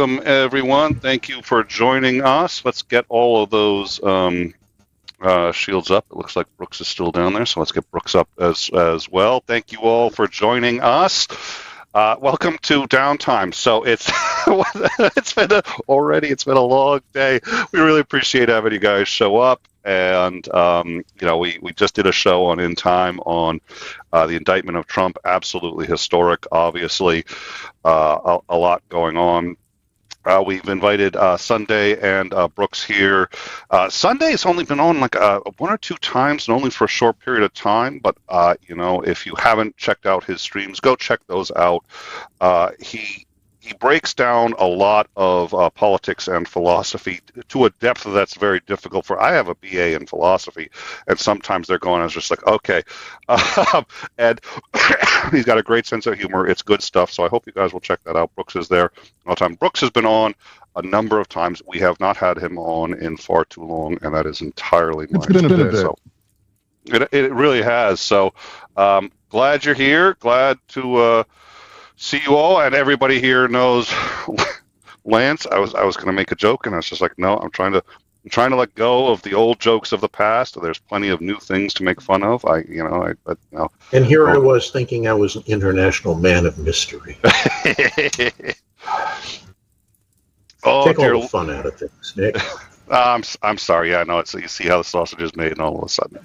welcome everyone. Thank you for joining us. Let's get all of those shields up. It looks like Brooks is still down there, so let's get Brooks up as well. Thank you all for joining us. Welcome to Downtime. So it's been a long day. We really appreciate having you guys show up. And we just did a show on In Time on the indictment of Trump. Absolutely historic. Obviously, a lot going on. We've invited Sunday and Brooks here. Sunday's only been on like one or two times, and only for a short period of time. But if you haven't checked out his streams, go check those out. He breaks down a lot of politics and philosophy to a depth that's very difficult for. I have a BA in philosophy, and sometimes they're going, I was just like, okay. And he's got a great sense of humor. It's good stuff, so I hope you guys will check that out. Brooks is there all the time. Brooks has been on a number of times. We have not had him on in far too long, and that is entirely my It's been a bit. So it really has. So glad you're here. Glad to see you all, and everybody here knows Lance. I was going to make a joke, and I was just like, no, I'm trying to let go of the old jokes of the past. There's plenty of new things to make fun of. And here I was thinking I was an international man of mystery. Take all the fun out of things, Nick. I'm sorry. Yeah, no. You see how the sausage is made, and all of a sudden.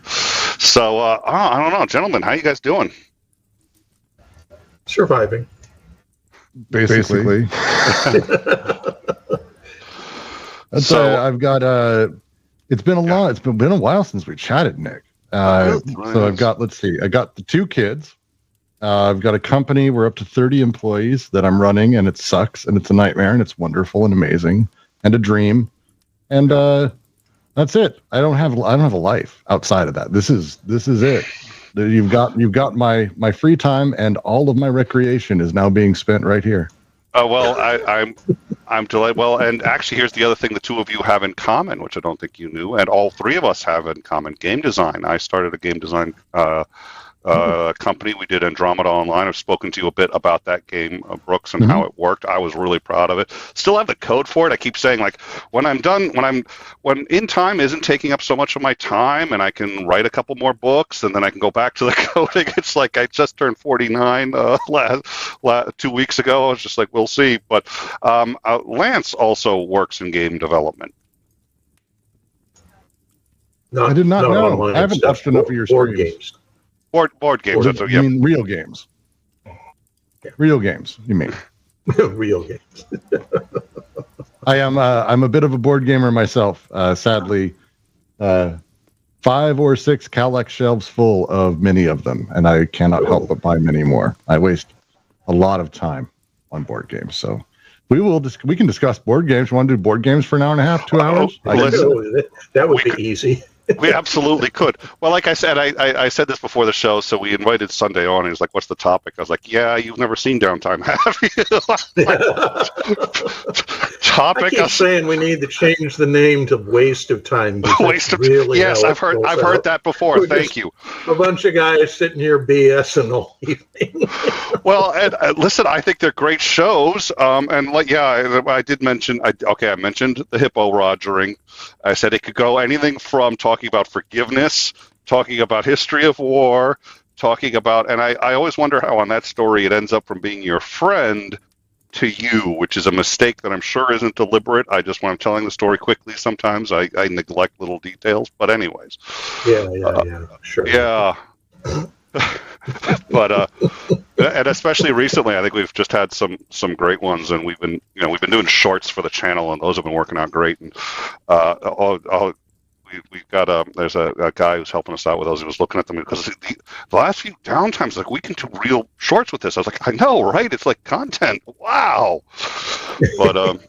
So I don't know, gentlemen. How you guys doing? Surviving. Basically. I've got it's been a while since we chatted, Nick. So I've got I got the two kids. I've got a company. We're up to 30 employees that I'm running, and it sucks, and it's a nightmare, and it's wonderful and amazing, and a dream, and that's it. I don't have a life outside of that. This is it. You've got my free time, and all of my recreation is now being spent right here. Well, I'm delighted. Well, and actually, here's the other thing the two of you have in common, which I don't think you knew, and all three of us have in common: game design. I started a game design company. We did Andromeda Online. I've spoken to you a bit about that game, Brooks, and how it worked. I was really proud of it. Still have the code for it. I keep saying, like, when In Time isn't taking up so much of my time, and I can write a couple more books, and then I can go back to the coding. It's like I just turned 49 2 weeks ago. I was just like, we'll see. But Lance also works in game development. I did not know. I haven't touched enough of your board games. Board games. You mean real games? Yeah. Real games. You mean? Real games. I'm a bit of a board gamer myself. Sadly, 5 or 6 Kallax shelves full of many of them, and I cannot help but buy many more. I waste a lot of time on board games, so we can discuss board games. You want to do board games for an hour and a half, 2 hours? That would be easy. We absolutely could. Well, like I said, I said this before the show, so we invited Sunday on. He was like, what's the topic? I was like, yeah, you've never seen Downtime, have you? Topic? I keep saying we need to change the name to Waste of Time. Waste of Time. Yes, I've heard that before. Thank you. A bunch of guys sitting here BSing all evening. Well, and listen, I think they're great shows. And like, yeah, I did mention, I mentioned the hippo rogering. I said it could go anything from talking about forgiveness, talking about history of war, talking about, and I always wonder how on that story it ends up from being your friend to you, which is a mistake that I'm sure isn't deliberate. I just, when I'm telling the story quickly, sometimes I neglect little details. But anyways. Yeah, sure. Yeah. But and especially recently, I think we've just had some great ones, and we've been doing shorts for the channel, and those have been working out great. And we've got there's a guy who's helping us out with those. He was looking at them because the last few downtimes, like, we can do real shorts with this. I was like, I know, right? It's like content. Wow. But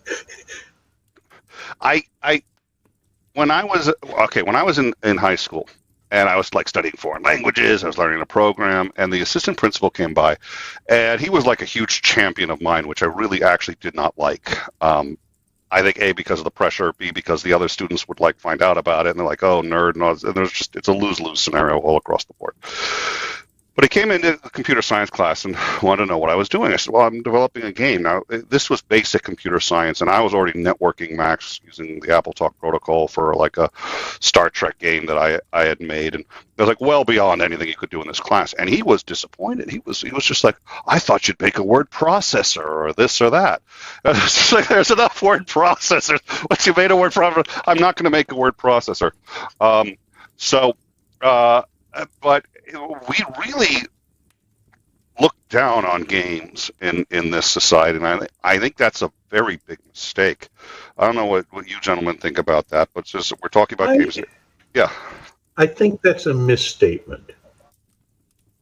when I was in high school, and I was like studying foreign languages, I was learning a program, and the assistant principal came by, and he was like a huge champion of mine, which I really actually did not like. I think A, because of the pressure, B, because the other students would like find out about it, and they're like, oh, nerd, and it's a lose-lose scenario all across the board. But he came into the computer science class and wanted to know what I was doing. I said, well, I'm developing a game. Now, this was basic computer science, and I was already networking Macs using the AppleTalk protocol for like a Star Trek game that I had made. And I was like, well beyond anything you could do in this class. And he was disappointed. He was just like, I thought you'd make a word processor or this or that. And I was just like, there's enough word processors. Once you made a word processor, I'm not going to make a word processor. But we really look down on games in this society, and I think that's a very big mistake. I don't know what you gentlemen think about that, but just we're talking about games. Yeah, I think that's a misstatement.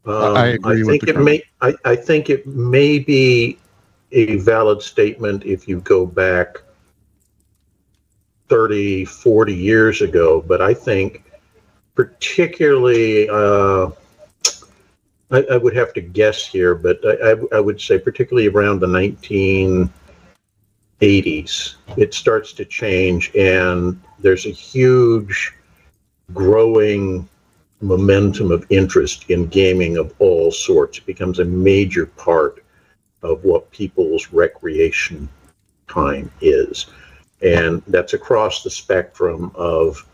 I agree with the comment. I think it may be a valid statement if you go back 30, 40 years ago, but I think particularly, I would have to guess here, but I would say particularly around the 1980s, it starts to change, and there's a huge growing momentum of interest in gaming of all sorts. It becomes a major part of what people's recreation time is. And that's across the spectrum of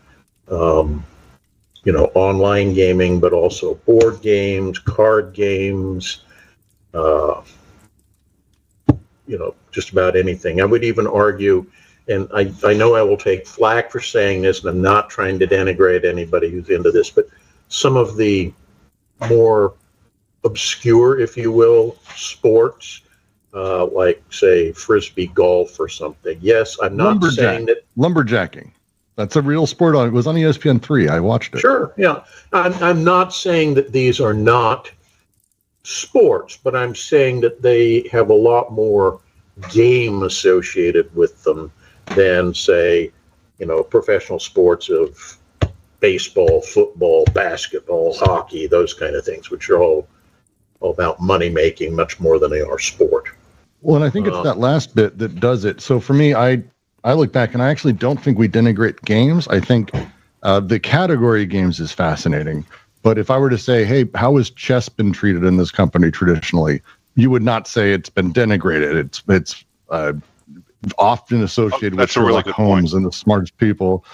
online gaming, but also board games, card games, just about anything. I would even argue, and I know I will take flack for saying this, and I'm not trying to denigrate anybody who's into this, but some of the more obscure, if you will, sports, like, say, Frisbee golf or something. Yes, I'm not saying that... Lumberjacking. That's a real sport. It was on ESPN3. I watched it. Sure, yeah. I'm not saying that these are not sports, but I'm saying that they have a lot more game associated with them than, say, professional sports of baseball, football, basketball, hockey, those kind of things, which are all about money making much more than they are sport. Well, and I think it's that last bit that does it. So for me, I look back and I actually don't think we denigrate games. I think the category of games is fascinating. But if I were to say, hey, how has chess been treated in this company traditionally? You would not say it's been denigrated. It's often associated with Sherlock Holmes and the smartest people.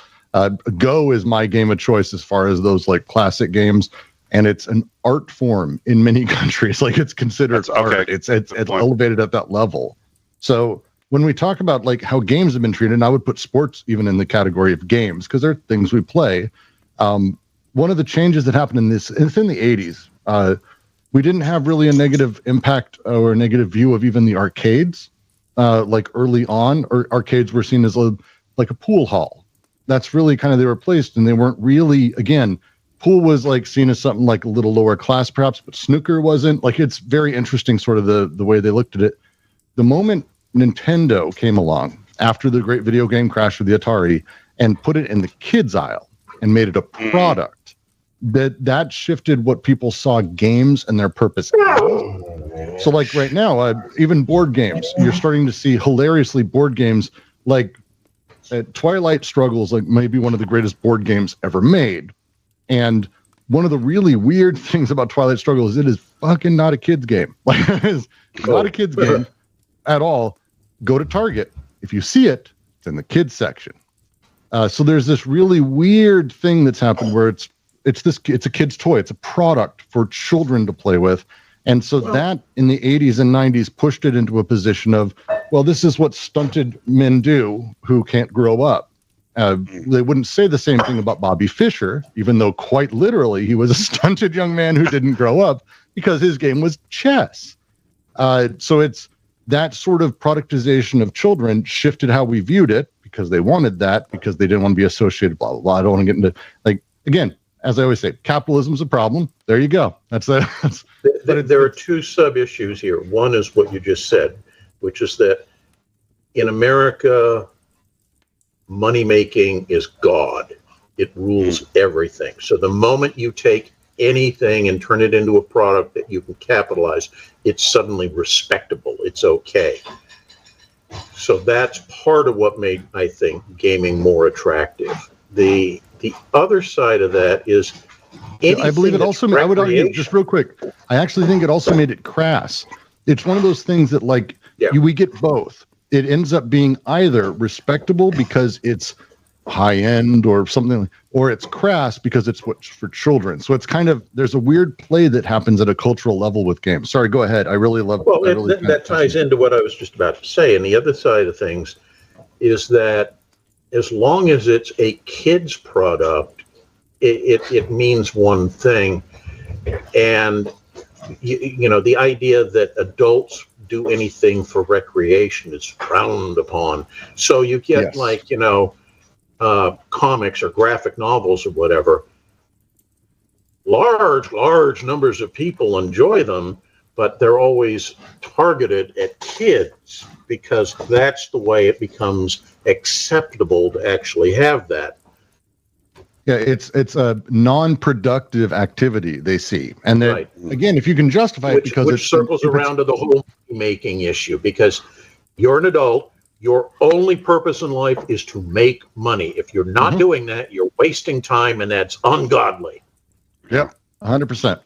Go is my game of choice as far as those like classic games. And it's an art form in many countries. Like it's considered art. It's elevated at that level. So when we talk about like how games have been treated, and I would put sports even in the category of games because they're things we play. One of the changes that happened in this, it's in the 80s. We didn't have really a negative impact or a negative view of even the arcades. Like early on, or arcades were seen as like a pool hall. That's really kind of, they were placed, and they weren't really, again, pool was like seen as something like a little lower class perhaps, but snooker wasn't. Like it's very interesting sort of the way they looked at it. The moment Nintendo came along after the great video game crash with the Atari and put it in the kids aisle and made it a product, that shifted what people saw games and their purpose as. So like right now, even board games, you're starting to see hilariously board games like Twilight Struggle is like maybe one of the greatest board games ever made. And one of the really weird things about Twilight Struggle is it is fucking not a kid's game. Like it is not a kid's game at all. Go to Target. If you see it, it's in the kids section. So there's this really weird thing that's happened where it's a kid's toy. It's a product for children to play with. And so that in the 80s and 90s pushed it into a position of, well, this is what stunted men do who can't grow up. They wouldn't say the same thing about Bobby Fischer, even though quite literally he was a stunted young man who didn't grow up because his game was chess. So it's that sort of productization of children shifted how we viewed it because they wanted that, because they didn't want to be associated, blah, blah, blah. I don't want to get into, like, again, as I always say, capitalism's a problem. There you go. There are two sub-issues here. One is what you just said, which is that in America, money making is God. It rules everything. So the moment you take anything and turn it into a product that you can capitalize, it's suddenly respectable. It's okay. So that's part of what made, I think, gaming more attractive. The other side of that is I believe it also, I would argue, just real quick, I actually think it also made it crass. It's one of those things that, like, we get both. It ends up being either respectable because it's high end or something, or it's crass because it's what's for children. So it's kind of, there's a weird play that happens at a cultural level with games. Sorry, go ahead. I really love. Well, that ties into what I was just about to say. And the other side of things is that as long as it's a kid's product, it means one thing. And you know, the idea that adults do anything for recreation is frowned upon. So you get like, you know, comics or graphic novels or whatever. Large numbers of people enjoy them, but they're always targeted at kids because that's the way it becomes acceptable to actually have that. Yeah, it's a non-productive activity they see, and then again, if you can justify it, because it circles around to the whole making issue. Because you're an adult, your only purpose in life is to make money. If you're not doing that, you're wasting time, and that's ungodly. Yep, 100%.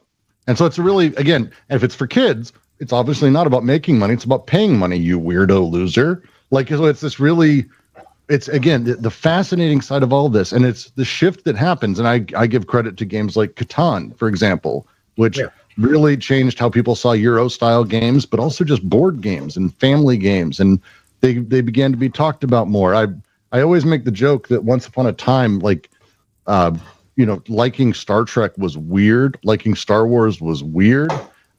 And so it's really, again, if it's for kids, it's obviously not about making money; it's about paying money. You weirdo loser! Like, so it's this really. It's, again, the fascinating side of all this, and it's the shift that happens. And I give credit to games like Catan, for example, which really changed how people saw Euro-style games, but also just board games and family games. And they began to be talked about more. I always make the joke that once upon a time, like, you know, liking Star Trek was weird, liking Star Wars was weird,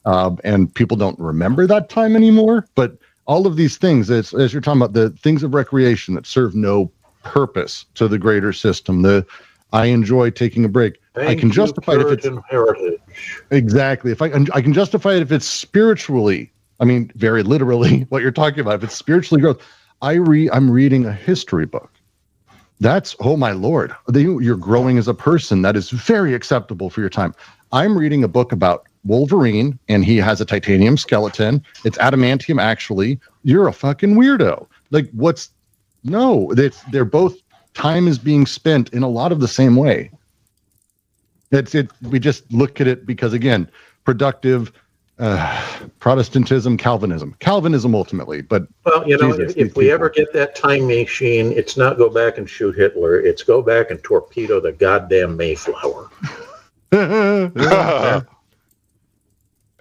and people don't remember that time anymore. But all of these things, as you're talking about, the things of recreation that serve no purpose to the greater system. I enjoy taking a break. I can justify it if it's heritage. Exactly. If I can justify it if it's spiritually. I mean, very literally, what you're talking about. If it's spiritually growth, I'm reading a history book. That's, oh my Lord, you're growing as a person. That is very acceptable for your time. I'm reading a book about Wolverine, and he has a titanium skeleton. It's adamantium, actually. You're a fucking weirdo. Like, they're both, time is being spent in a lot of the same way. We just look at it because, again, productive Protestantism, Calvinism ultimately. But well, you know, if we ever get that time machine, it's not go back and shoot Hitler. It's go back and torpedo the goddamn Mayflower.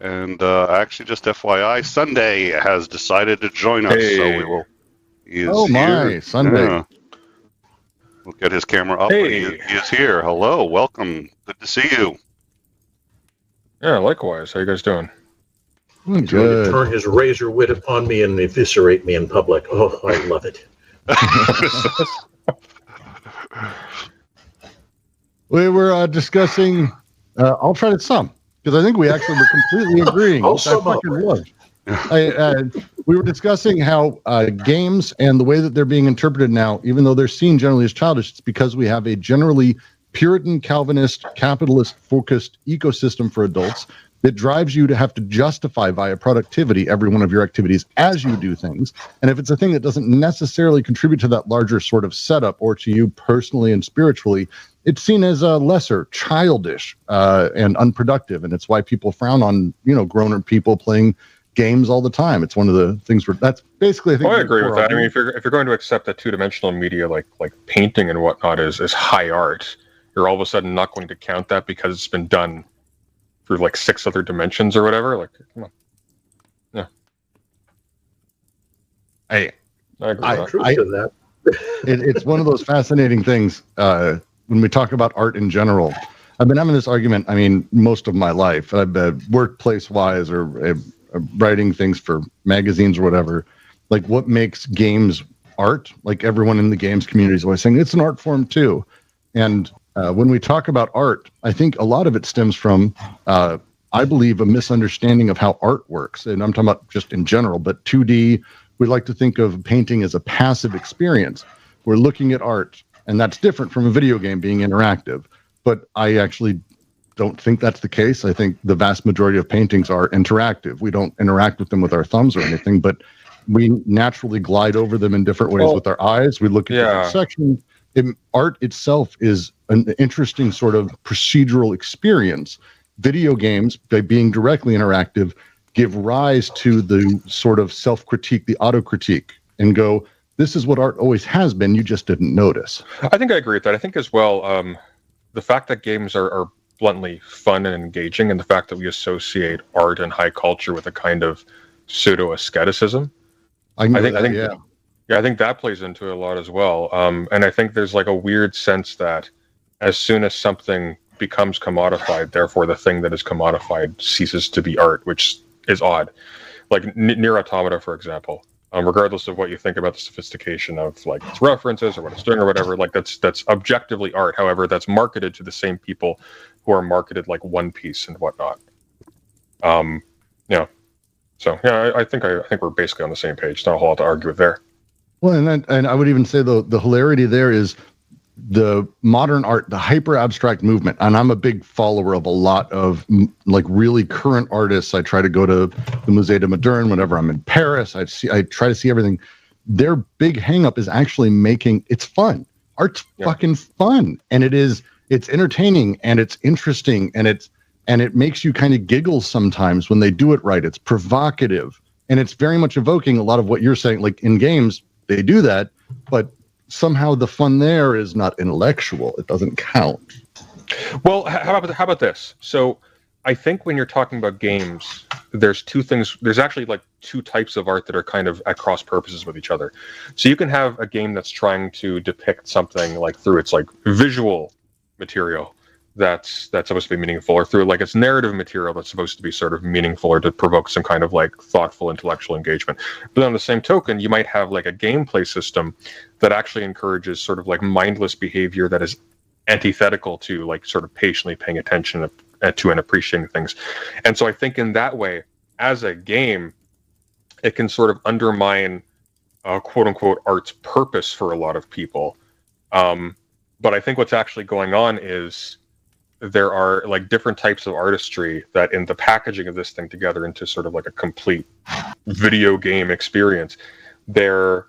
And actually, just FYI, Sunday has decided to join us, so we will. Sunday! Yeah. We'll get his camera up. He is here. Hello, welcome. Good to see you. Yeah, likewise. How you guys doing? He's going to turn his razor wit upon me and eviscerate me in public. Oh, I love it. We were discussing alternate sum, because I think we actually were completely agreeing. Which I fucking love. We were discussing how games and the way that they're being interpreted now, even though they're seen generally as childish, it's because we have a generally Puritan, Calvinist, capitalist-focused ecosystem for adults that drives you to have to justify via productivity every one of your activities as you do things. And if it's a thing that doesn't necessarily contribute to that larger sort of setup or to you personally and spiritually, it's seen as lesser, childish, and unproductive. And it's why people frown on, grown people playing games all the time. It's one of the things that's basically, I think. I agree with that. I mean, if you're going to accept that two-dimensional media like painting and whatnot is high art, you're all of a sudden not going to count that because it's been done through like 6 other dimensions or whatever. Like, come on. Yeah. I agree with that. It's one of those fascinating things when we talk about art in general. I've been having this argument, I mean, most of my life. I've been workplace-wise or writing things for magazines or whatever. Like, what makes games art? Like, everyone in the games community is always saying it's an art form too. And when we talk about art, I think a lot of it stems from, I believe, a misunderstanding of how art works. And I'm talking about just in general, but 2D, we like to think of painting as a passive experience. We're looking at art, and that's different from a video game being interactive. But I actually don't think that's the case. I think the vast majority of paintings are interactive. We don't interact with them with our thumbs or anything, but we naturally glide over them in different ways with our eyes. We look at different sections. art itself is an interesting sort of procedural experience. Video games, by being directly interactive, give rise to the sort of self-critique, the auto-critique, and go, this is what art always has been, you just didn't notice. I think I agree with that. I think as well, the fact that games are bluntly fun and engaging, and the fact that we associate art and high culture with a kind of pseudo-aestheticism, I think that plays into it a lot as well. And I think there's like a weird sense that as soon as something becomes commodified, therefore the thing that is commodified ceases to be art, which is odd. Like Nier Automata, for example. Regardless of what you think about the sophistication of like its references or what it's doing or whatever, like that's objectively art. However, that's marketed to the same people who are marketed like One Piece and whatnot. Yeah. So yeah, I think we're basically on the same page. Not a whole lot to argue with there. Well, and I would even say the hilarity there is the modern art, the hyper abstract movement, and I'm a big follower of a lot of like really current artists. I try to go to the Musée de Moderne whenever I'm in Paris. I try to see everything. Their big hang up is actually making it's fun. Art's fucking fun, and it's entertaining and it's interesting and it makes you kind of giggle sometimes when they do it right. It's provocative and it's very much evoking a lot of what you're saying. Like in games, they do that, but somehow the fun there is not intellectual. It doesn't count. Well, how about this? So I think when you're talking about games, there's two things. There's actually like two types of art that are kind of at cross purposes with each other. So you can have a game that's trying to depict something like through its like visual material that's supposed to be meaningful, or through like its narrative material that's supposed to be sort of meaningful or to provoke some kind of like thoughtful intellectual engagement. But on the same token, you might have like a gameplay system that actually encourages sort of like mindless behavior that is antithetical to like sort of patiently paying attention to and appreciating things. And so I think in that way, as a game, it can sort of undermine quote unquote art's purpose for a lot of people. But I think what's actually going on is there are like different types of artistry that in the packaging of this thing together into sort of like a complete video game experience, they're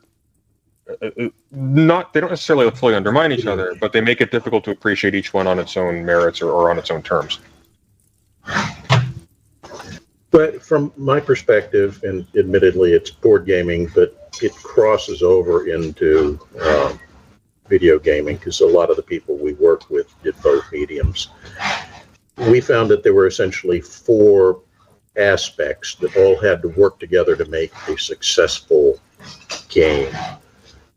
not, they don't necessarily fully undermine each other, but they make it difficult to appreciate each one on its own merits or on its own terms. But from my perspective, and admittedly it's board gaming, but it crosses over into video gaming because a lot of the people we work with did both mediums. We found that there were essentially four aspects that all had to work together to make a successful game.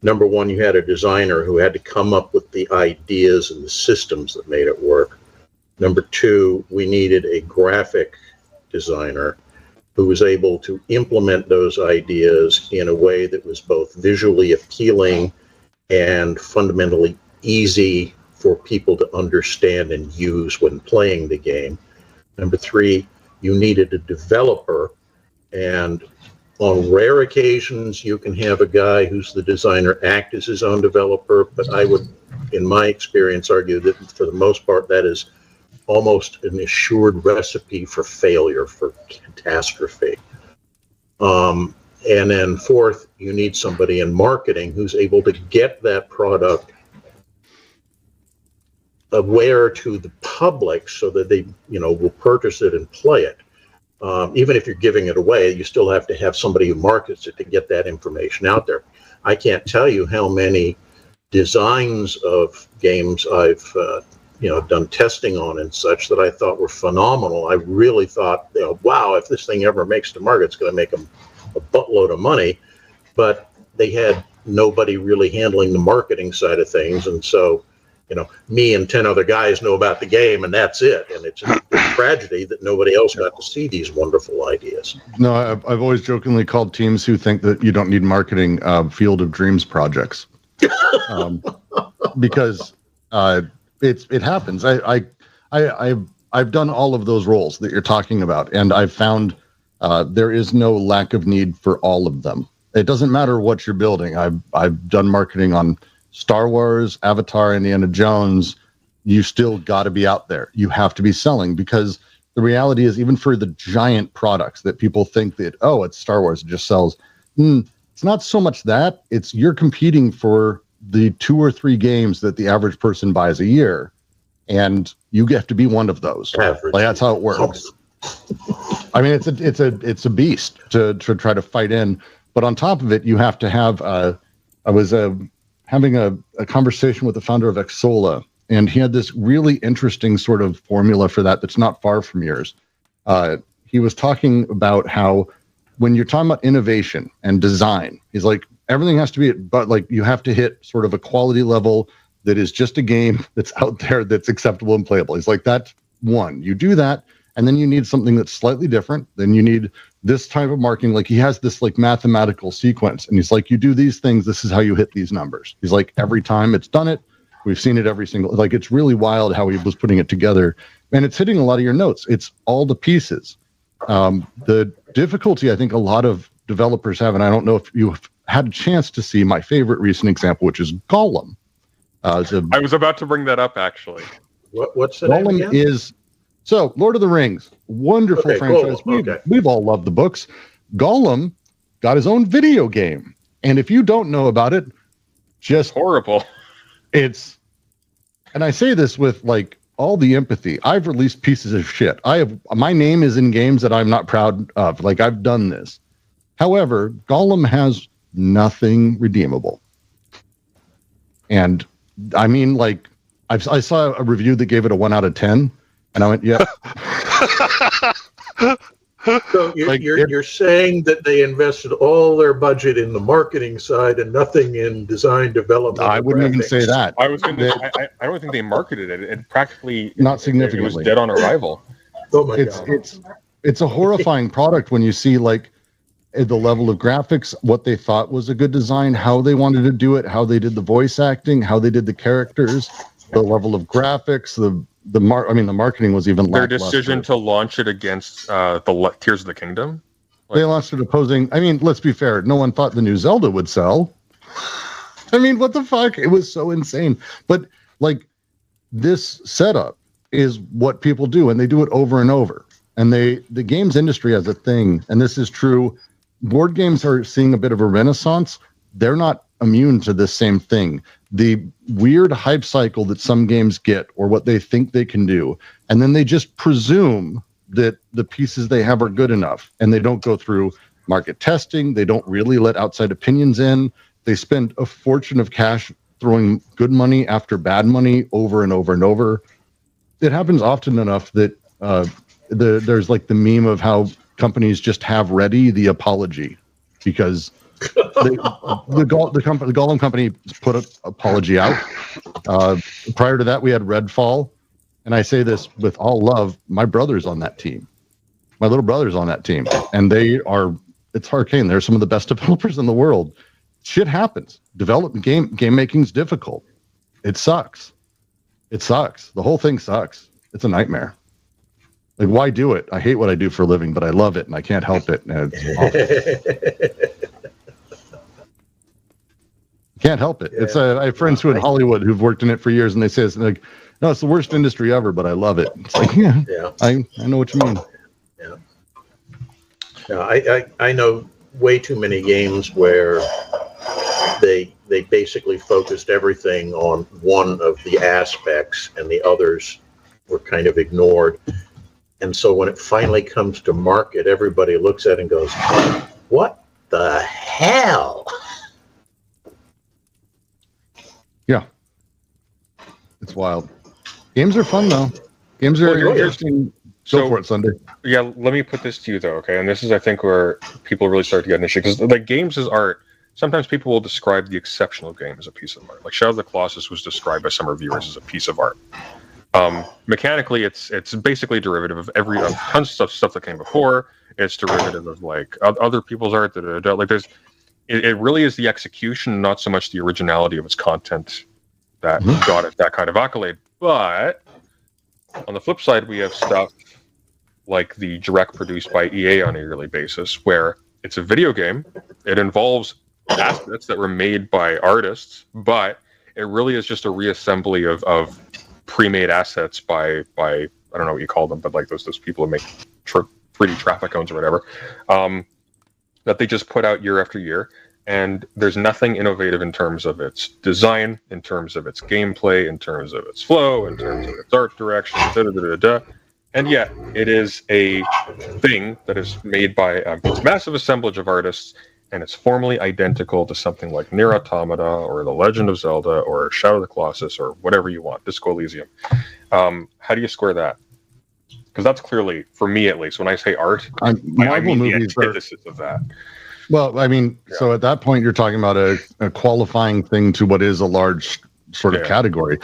Number one, you had a designer who had to come up with the ideas and the systems that made it work. Number two, we needed a graphic designer who was able to implement those ideas in a way that was both visually appealing and fundamentally easy for people to understand and use when playing the game. Number three, you needed a developer, and on rare occasions you can have a guy who's the designer act as his own developer, but I would, in my experience, argue that for the most part that is almost an assured recipe for failure, for catastrophe. And then fourth, you need somebody in marketing who's able to get that product aware to the public so that they, will purchase it and play it. Even if you're giving it away, you still have to have somebody who markets it to get that information out there. I can't tell you how many designs of games I've done testing on and such that I thought were phenomenal. I really thought, wow, if this thing ever makes the market, it's going to make them a buttload of money. But they had nobody really handling the marketing side of things, and so me and 10 other guys know about the game, and that's it. And it's a tragedy that nobody else got to see these wonderful ideas. No, I've always jokingly called teams who think that you don't need marketing field of dreams projects, because it happens. I've done all of those roles that you're talking about, and I've found there is no lack of need for all of them. It doesn't matter what you're building. I've done marketing on Star Wars, Avatar, Indiana Jones. You still got to be out there. You have to be selling, because the reality is, even for the giant products that people think that, it's Star Wars, it just sells. It's not so much that. It's you're competing for the 2 or 3 games that the average person buys a year, and you get to be one of those. Average. Like, that's how it works. I mean, it's a beast to try to fight in, but on top of it, you have to have. I was having a conversation with the founder of 𝗓𝐚𝐥𝐥-𝐈�, and he had this really interesting sort of formula for that's not far from yours. He was talking about how when you're talking about innovation and design, he's like, everything has to be, but like you have to hit sort of a quality level that is just a game that's out there that's acceptable and playable. He's like, that's one. You do that, and then you need something that's slightly different. Then you need this type of marketing. Like, he has this like mathematical sequence, and he's like, you do these things, this is how you hit these numbers. He's like, every time it's done it, we've seen it every single, like, it's really wild how he was putting it together, and it's hitting a lot of your notes. It's all the pieces. The difficulty I think a lot of developers have, and I don't know if you've had a chance to see my favorite recent example, which is Gollum. I was about to bring that up, actually. What's the name again? Is so Lord of the Rings, wonderful franchise. Cool. We've all loved the books. Gollum got his own video game, and if you don't know about it, just horrible. And I say this with like all the empathy. I've released pieces of shit. My name is in games that I'm not proud of. Like, I've done this. However, Gollum has nothing redeemable. And I mean, like, I saw a review that gave it a 1 out of 10, and I went, yeah. So you're saying that they invested all their budget in the marketing side and nothing in design development? I wouldn't even say that. I don't think they marketed it. It practically not significantly. It was dead on arrival. Oh my God. It's a horrifying product when you see like the level of graphics, what they thought was a good design, how they wanted to do it, how they did the voice acting, how they did the characters, the level of graphics, the marketing was even their decision to launch it against the Tears of the Kingdom. They launched it opposing. I mean, let's be fair. No one thought the new Zelda would sell. I mean, what the fuck? It was so insane. But like, this setup is what people do, and they do it over and over. And the games industry has a thing, and this is true. Board games are seeing a bit of a renaissance. They're not immune to this same thing. The weird hype cycle that some games get, or what they think they can do, and then they just presume that the pieces they have are good enough, and they don't go through market testing. They don't really let outside opinions in. They spend a fortune of cash throwing good money after bad money over and over and over. It happens often enough that there's like the meme of how companies just have ready the apology, because the Gollum company put an apology out. Prior to that, we had Redfall, and I say this with all love. My brother's on that team. My little brother's on that team, and it's arcane. They're some of the best developers in the world. Shit happens. Game making's difficult. It sucks. The whole thing sucks. It's a nightmare. Like, why do it? I hate what I do for a living, but I love it, and I can't help it. And it's awful. Can't help it. I have friends who in Hollywood who've worked in it for years, and they say it's like, no, it's the worst industry ever, but I love it. It's like, yeah. I know what you mean. Yeah. I know way too many games where they basically focused everything on one of the aspects, and the others were kind of ignored. And so when it finally comes to market, everybody looks at it and goes, what the hell? Yeah. It's wild. Games are fun, though. Games are interesting. Go for it, Sunday. Yeah, let me put this to you, though, okay? And this is, I think, where people really start to get an issue. Because, like, games as art, sometimes people will describe the exceptional game as a piece of art. Like, Shadow of the Colossus was described by some reviewers as a piece of art. Mechanically, it's basically derivative of tons of stuff that came before. It's derivative of like other people's art. Like it really is the execution, not so much the originality of its content that got it that kind of accolade. But on the flip side, we have stuff like the direct produced by EA on a yearly basis, where it's a video game. It involves assets that were made by artists, but it really is just a reassembly of pre-made assets by I don't know what you call them, but like those people who make 3D traffic cones or whatever, that they just put out year after year. and there's nothing innovative in terms of its design, in terms of its gameplay, in terms of its flow, in terms of its art direction, and yet it is a thing that is made by a massive assemblage of artists, and it's formally identical to something like Nier Automata or The Legend of Zelda or Shadow of the Colossus or whatever you want, Disco Elysium. How do you square that? Because that's clearly, for me at least, when I say art, I mean the antithesis of that. Well, I mean, so at that point, you're talking about a qualifying thing to what is a large sort of category.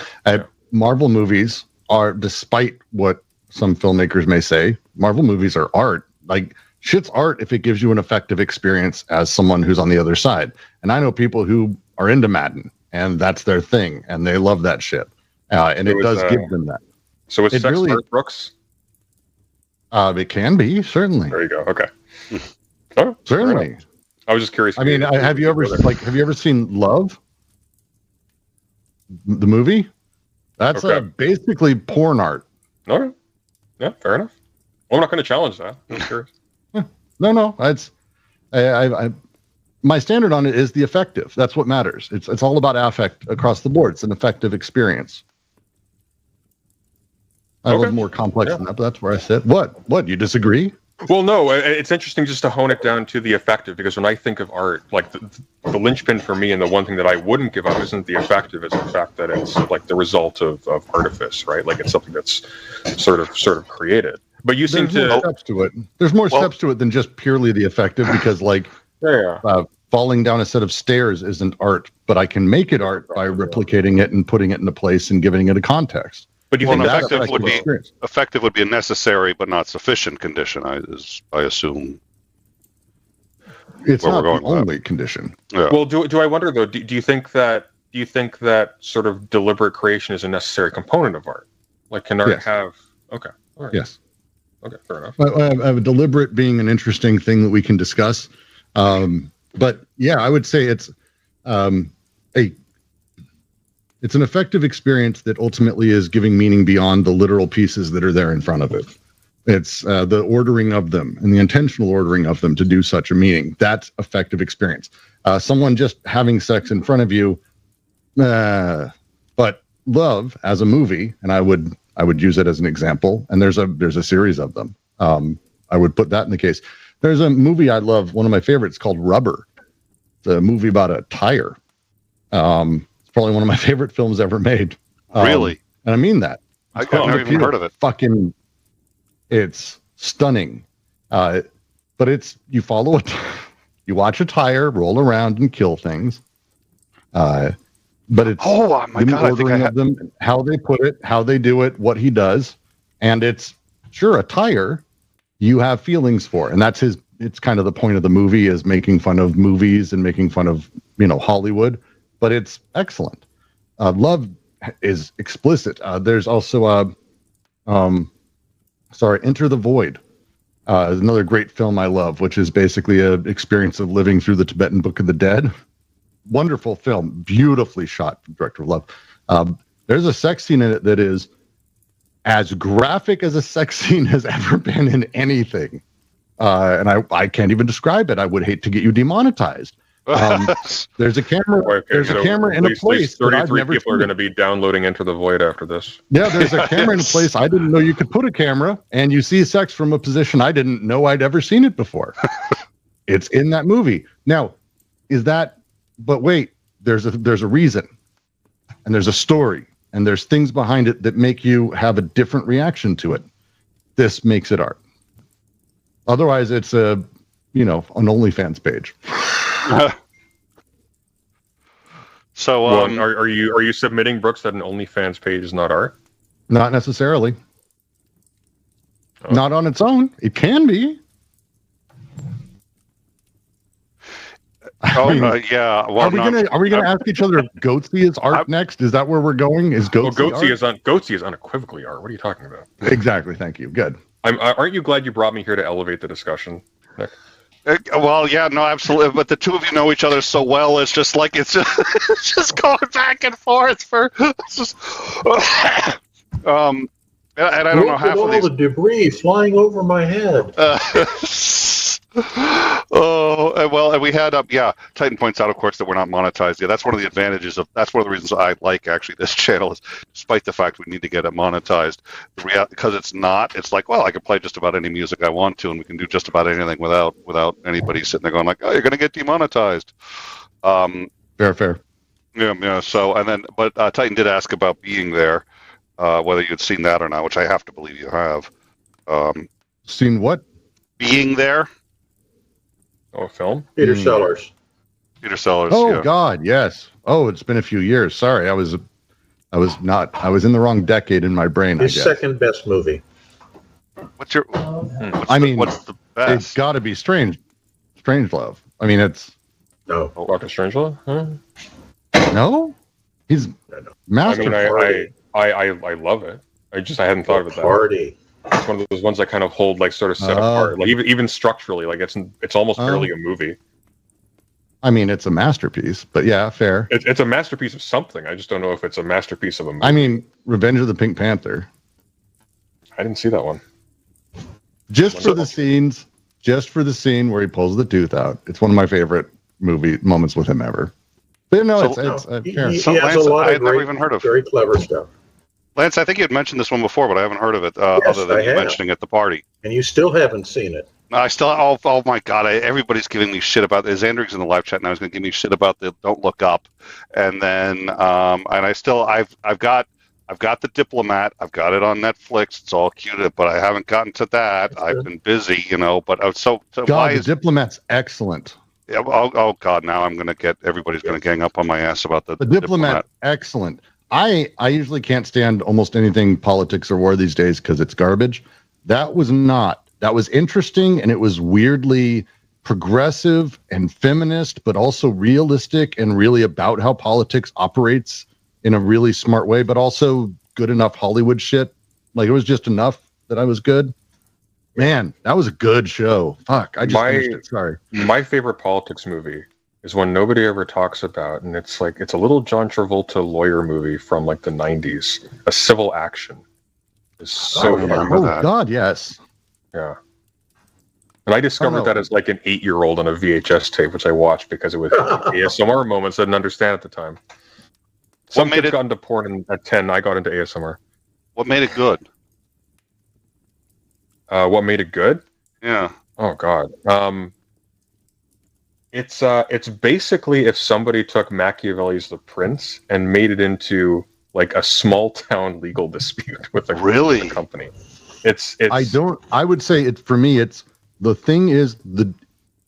Marvel movies are, despite what some filmmakers may say, Marvel movies are art. Like, shit's art if it gives you an effective experience as someone who's on the other side. And I know people who are into Madden, and that's their thing, and they love that shit. And it does give them that. So it's sex really, art, Brooks? It can be, certainly. There you go. Okay. Oh, certainly. I was just curious. I mean, have you ever seen Love? The movie? That's basically porn art. All right. Yeah, fair enough. Well, I'm not going to challenge that. I'm curious. No. It's my standard on it is the effective. That's what matters. It's all about affect across the board. It's an effective experience. I was more complex than that, but that's where I sit. What? You disagree? Well, no. It's interesting just to hone it down to the effective, because when I think of art, like the linchpin for me, and the one thing that I wouldn't give up isn't the effective, it's the fact that it's like the result of artifice, right? Like it's something that's sort of created. But you seem to steps to it. There's more steps to it than just purely the effective, because like falling down a set of stairs isn't art, but I can make it art by replicating it and putting it into place and giving it a context. But do you think effective would be a necessary but not sufficient condition? I assume. It's not the only condition. Yeah. Well, do I wonder though? Do you think that sort of deliberate creation is a necessary component of art? Like, can art have? Okay. All right. Yes. Okay. Fair enough. I have a deliberate being an interesting thing that we can discuss. But yeah, I would say it's it's an effective experience that ultimately is giving meaning beyond the literal pieces that are there in front of it. It's the ordering of them and the intentional ordering of them to do such a meaning. That's effective experience. Someone just having sex in front of you, but Love as a movie, and I would use it as an example, and there's a series of them. I would put that in the case. There's a movie I love, one of my favorites, called Rubber. It's a movie about a tire. It's probably one of my favorite films ever made. Really? And I mean that. I've never even heard of it. It's stunning. But you follow it. You watch a tire roll around and kill things. But it's ordering of them, how they put it, how they do it, what he does. And it's a tire you have feelings for. And it's kind of the point of the movie, is making fun of movies and making fun of, Hollywood, but it's excellent. Love is explicit. There's also Enter the Void. Is another great film I love, which is basically an experience of living through the Tibetan Book of the Dead. Wonderful film, beautifully shot, director of Love. There's a sex scene in it that is as graphic as a sex scene has ever been in anything. And I can't even describe it. I would hate to get you demonetized. There's a camera. There's a camera in a place. 33 people are going to be downloading Enter the Void after this. Yeah, there's a camera in a place I didn't know you could put a camera, and you see sex from a position I didn't know I'd ever seen it before. It's in that movie. Now, but wait, there's a reason, and there's a story, and there's things behind it that make you have a different reaction to it. This makes it art. Otherwise, it's an OnlyFans page. So, are you submitting, Brooks, that an OnlyFans page is not art? Not necessarily. Oh. Not on its own. It can be. Yeah. Well, are we gonna ask each other if 𝐓𝐢𝐬𝐴 is art next? Is that where we're going? Is 𝐓𝐢𝐬𝐴 is unequivocally art. What are you talking about? Exactly. Thank you. Good. Aren't you glad you brought me here to elevate the discussion, Nick? Well, yeah, no, absolutely. But the two of you know each other so well. It's just like it's just going back and forth and I don't know half of all these. the debris flying over my head. Oh, well, and we had Titan points out, of course, that we're not monetized. Yeah, that's one of the advantages that's one of the reasons I like actually this channel is, despite the fact we need to get it monetized, because it's not. It's like, well, I can play just about any music I want to, and we can do just about anything without anybody sitting there going like, oh, you're going to get demonetized. Fair. Yeah. So, and then, but Titan did ask about being there, whether you'd seen that or not, which I have to believe you have. Seen what? Being there. Oh, a film? Peter Sellers. Peter Sellers. Oh yeah. God, yes. Oh, it's been a few years. Sorry, I was in the wrong decade in my brain. His I guess. second best movie. What's the best? It's got to be Strangelove. I mean, it's No. Doctor Strangelove? Huh? no. He's master. I love it. I hadn't thought of it that way. Party. It's one of those ones I kind of hold like sort of set apart, like even structurally, like it's almost barely a movie. I mean, it's a masterpiece, but yeah, fair. It's a masterpiece of something. I just don't know if it's a masterpiece of a movie. I mean, Revenge of the Pink Panther. I didn't see that one. Just for the scene where he pulls the tooth out. It's one of my favorite movie moments with him ever. But no, it's he fair. has Lance, a lot I of had never even heard of. very clever stuff. Lance, I think you had mentioned this one before, but I haven't heard of it other than you mentioning at the party. And you still haven't seen it. I still, oh my God! Everybody's giving me shit about this. Xander's in the live chat now. He's going to give me shit about the Don't Look Up, and then I've got the Diplomat. I've got it on Netflix. It's all queued up, but I haven't gotten to that. I've been busy, But so God, why the is Diplomat's excellent. Yeah, oh God! Now I'm going to get everybody's going to gang up on my ass about the Diplomat. Excellent. I usually can't stand almost anything politics or war these days because it's garbage. That was not. That was interesting, and it was weirdly progressive and feminist, but also realistic and really about how politics operates in a really smart way, but also good enough Hollywood shit. Like, it was just enough that I was good. Man, that was a good show. Fuck, I just finished it. Sorry. My favorite politics movie is one nobody ever talks about, and it's a little John Travolta lawyer movie from like the 90s, A Civil Action. It's so fun. Oh God, yes. Yeah. And I discovered that as like an 8-year-old on a VHS tape, which I watched because it was ASMR moments I didn't understand at the time. Some kids got into porn at 10. I got into ASMR. What made it good? What made it good? Yeah. Oh God. It's basically if somebody took Machiavelli's The Prince and made it into like a small town legal dispute with a company. I would say it for me. It's the thing is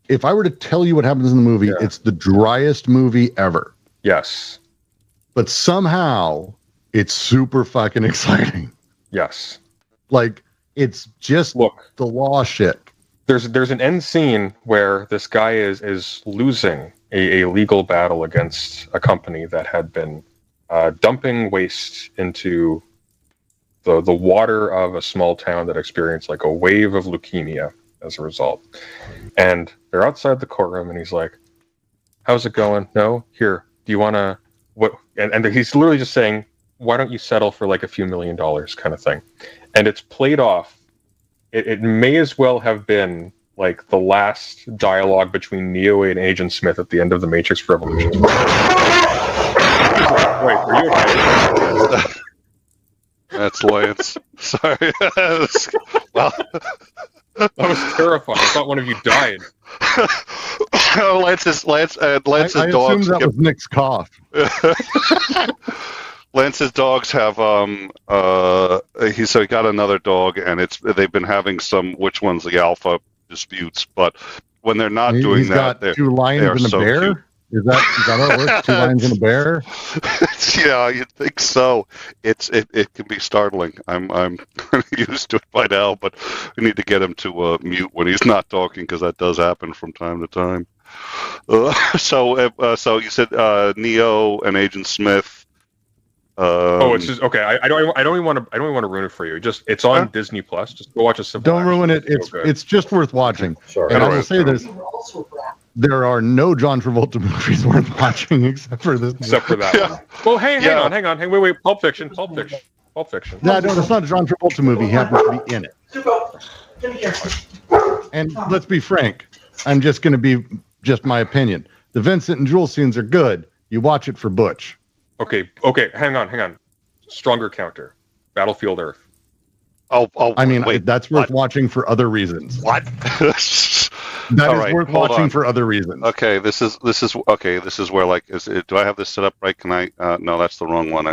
if I were to tell you what happens in the movie, it's the driest movie ever. Yes. But somehow it's super fucking exciting. Yes. Like it's just the law shit. There's an end scene where this guy is losing a legal battle against a company that had been dumping waste into the water of a small town that experienced like a wave of leukemia as a result. And they're outside the courtroom, and he's like, "How's it going? No, here. Do you want to what?" And he's literally just saying, "Why don't you settle for like a few $1 million kind of thing?" And it's played off. It may as well have been like the last dialogue between Neo and Agent Smith at the end of the Matrix Revolutions. Wait, are you okay? That's Lance. Sorry. Well, that was terrifying. I thought one of you died. Lance's dogs. I assumed that was Nick's cough. Lance's dogs have he got another dog, and they've been having some which one's the alpha disputes, but when they're not doing that, got 2 lions and a bear. Cute. Is that how it works? 2 lions and a bear? Yeah, you'd think so. It can be startling. I'm used to it by now, but we need to get him to mute when he's not talking, because that does happen from time to time. So you said Neo and Agent Smith. It's just okay. I don't even want to ruin it for you. Just it's on Disney Plus. Just go watch a simple. Don't ruin it. It's just worth watching. Sorry. And I will say this: there are no John Travolta movies worth watching except for this. Except for that one. Well, hang on. Wait. Pulp Fiction. No, it's not a John Travolta movie. He happens to be in it. And let's be frank, I'm just going to be just my opinion. The Vincent and Jules scenes are good. You watch it for Butch. Okay, hang on. Stronger counter. Battlefield Earth. I mean, wait, that's worth watching for other reasons. What? That is worth watching for other reasons. Okay, this is where do I have this set up right? Can I? No, that's the wrong one.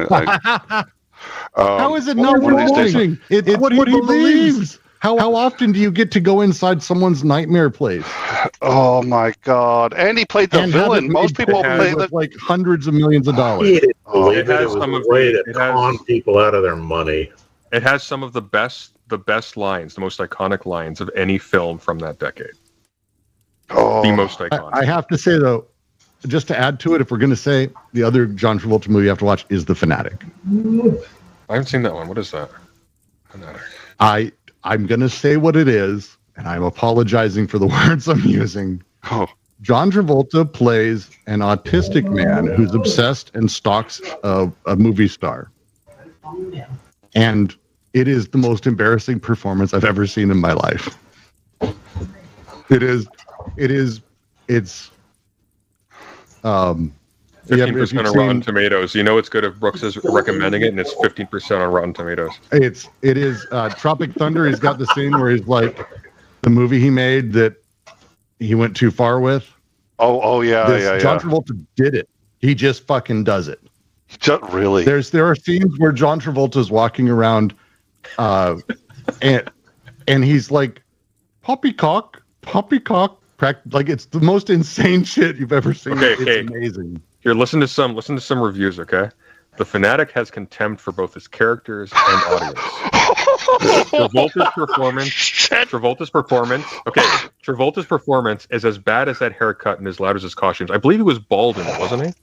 How is it not worth watching? It's what he believes. How often do you get to go inside someone's nightmare place? Oh my God! And he played the villain. Most people play with like hundreds of millions of dollars. It has some of the con people out of their money. It has some of the best lines, the most iconic lines of any film from that decade. The most iconic. I have to say though, just to add to it, if we're going to say the other John Travolta movie you have to watch is The Fanatic. I haven't seen that one. What is that? Fanatic. I'm going to say what it is, and I'm apologizing for the words I'm using. Oh. John Travolta plays an autistic man who's obsessed and stalks a movie star. And it is the most embarrassing performance I've ever seen in my life. It's 15% on Rotten Tomatoes. You know it's good if Brooks is recommending it, and it's 15% on Rotten Tomatoes. It is Tropic Thunder. He's got the scene where he's like the movie he made that he went too far with. Yeah. John Travolta did it. He just fucking does it. Really? There are scenes where John Travolta is walking around, and he's like, poppycock. Like it's the most insane shit you've ever seen. It's amazing. Here, listen to some reviews, okay? The Fanatic has contempt for both his characters and audience. Travolta's performance is as bad as that haircut and as loud as his costumes. I believe he was bald in it, wasn't he?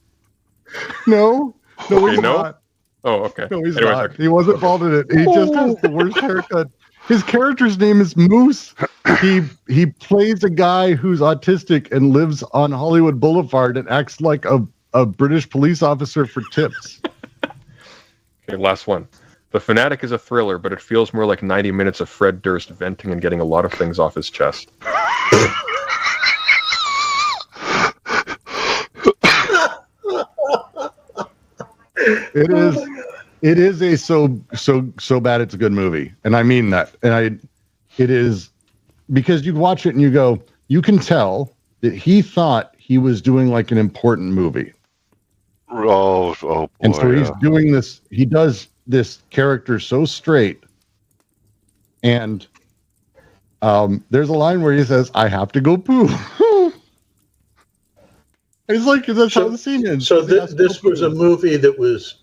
No, he's not. Oh, okay. No, he's not. He wasn't bald in it. He just has the worst haircut. His character's name is Moose. He plays a guy who's autistic and lives on Hollywood Boulevard and acts like a British police officer for tips. Okay, last one. The Fanatic is a thriller, but it feels more like 90 minutes of Fred Durst venting and getting a lot of things off his chest. It is a so bad it's a good movie, and I mean that. And it is because you watch it and you go, you can tell that he thought he was doing like an important movie. Oh boy! And so he's doing this. He does this character so straight, and there's a line where he says, "I have to go poo." It's like that's how the scene is. So this was a movie that was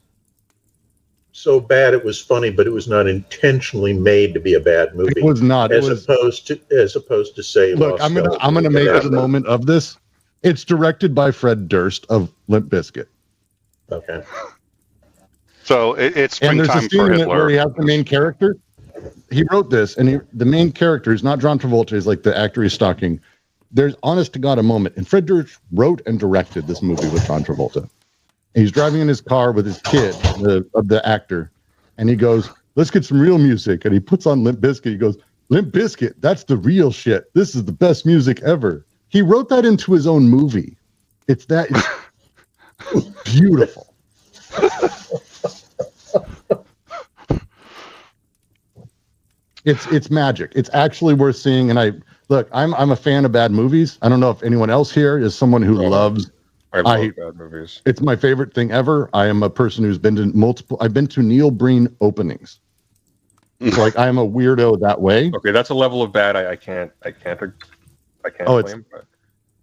so bad it was funny, but it was not intentionally made to be a bad movie. It was not. As opposed to say, look, I'm gonna make a moment of this. It's directed by Fred Durst of Limp Bizkit. Okay. So it's springtime and there's a scene for in it Hitler. where he has the main character. He wrote this, and the main character is not John Travolta. He's like the actor he's stalking. There's honest to God a moment, and Fred Durst wrote and directed this movie with John Travolta. And he's driving in his car with his kid, the actor, and he goes, "Let's get some real music." And he puts on Limp Bizkit. He goes, "Limp Bizkit, that's the real shit. This is the best music ever." He wrote that into his own movie. It's beautiful. It's magic. It's actually worth seeing. And I'm a fan of bad movies. I don't know if anyone else here is someone who loves. I love bad movies. It's my favorite thing ever. I am a person who's been to multiple. I've been to Neil Breen openings. So I am a weirdo that way. Okay, that's a level of bad I can't claim.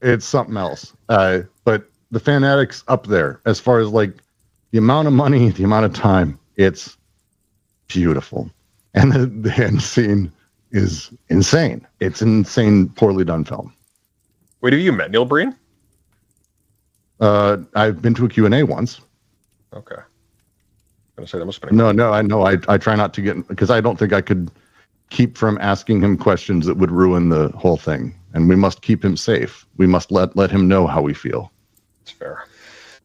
It's something else. But the Fanatic's up there as far as like the amount of money, the amount of time. It's beautiful, and the end scene is insane. It's an insane, poorly done film. Wait, have you met Neil Breen? I've been to a Q&A once. Okay. I'm gonna say that must have been No, I know. I try not to get, because I don't think I could keep from asking him questions that would ruin the whole thing. And we must keep him safe. We must let him know how we feel. It's fair.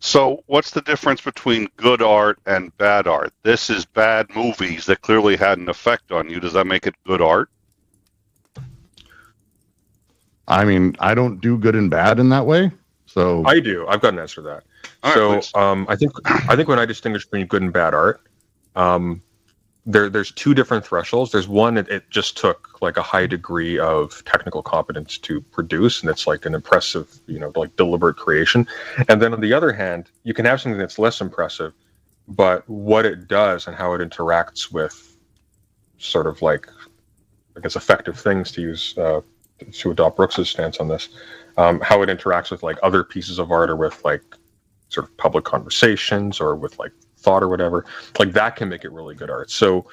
So what's the difference between good art and bad art? This is bad movies that clearly had an effect on you. Does that make it good art? I mean, I don't do good and bad in that way. So I do. I've got an answer to that. I think when I distinguish between good and bad art, there's two different thresholds. There's one it just took like a high degree of technical competence to produce, and it's like an impressive, like deliberate creation. And then on the other hand, you can have something that's less impressive, but what it does and how it interacts with sort of like, I guess, effective things, to use to adopt Brooks's stance on this, how it interacts with like other pieces of art, or with like sort of public conversations, or with like thought or whatever, like that can make it really good art. So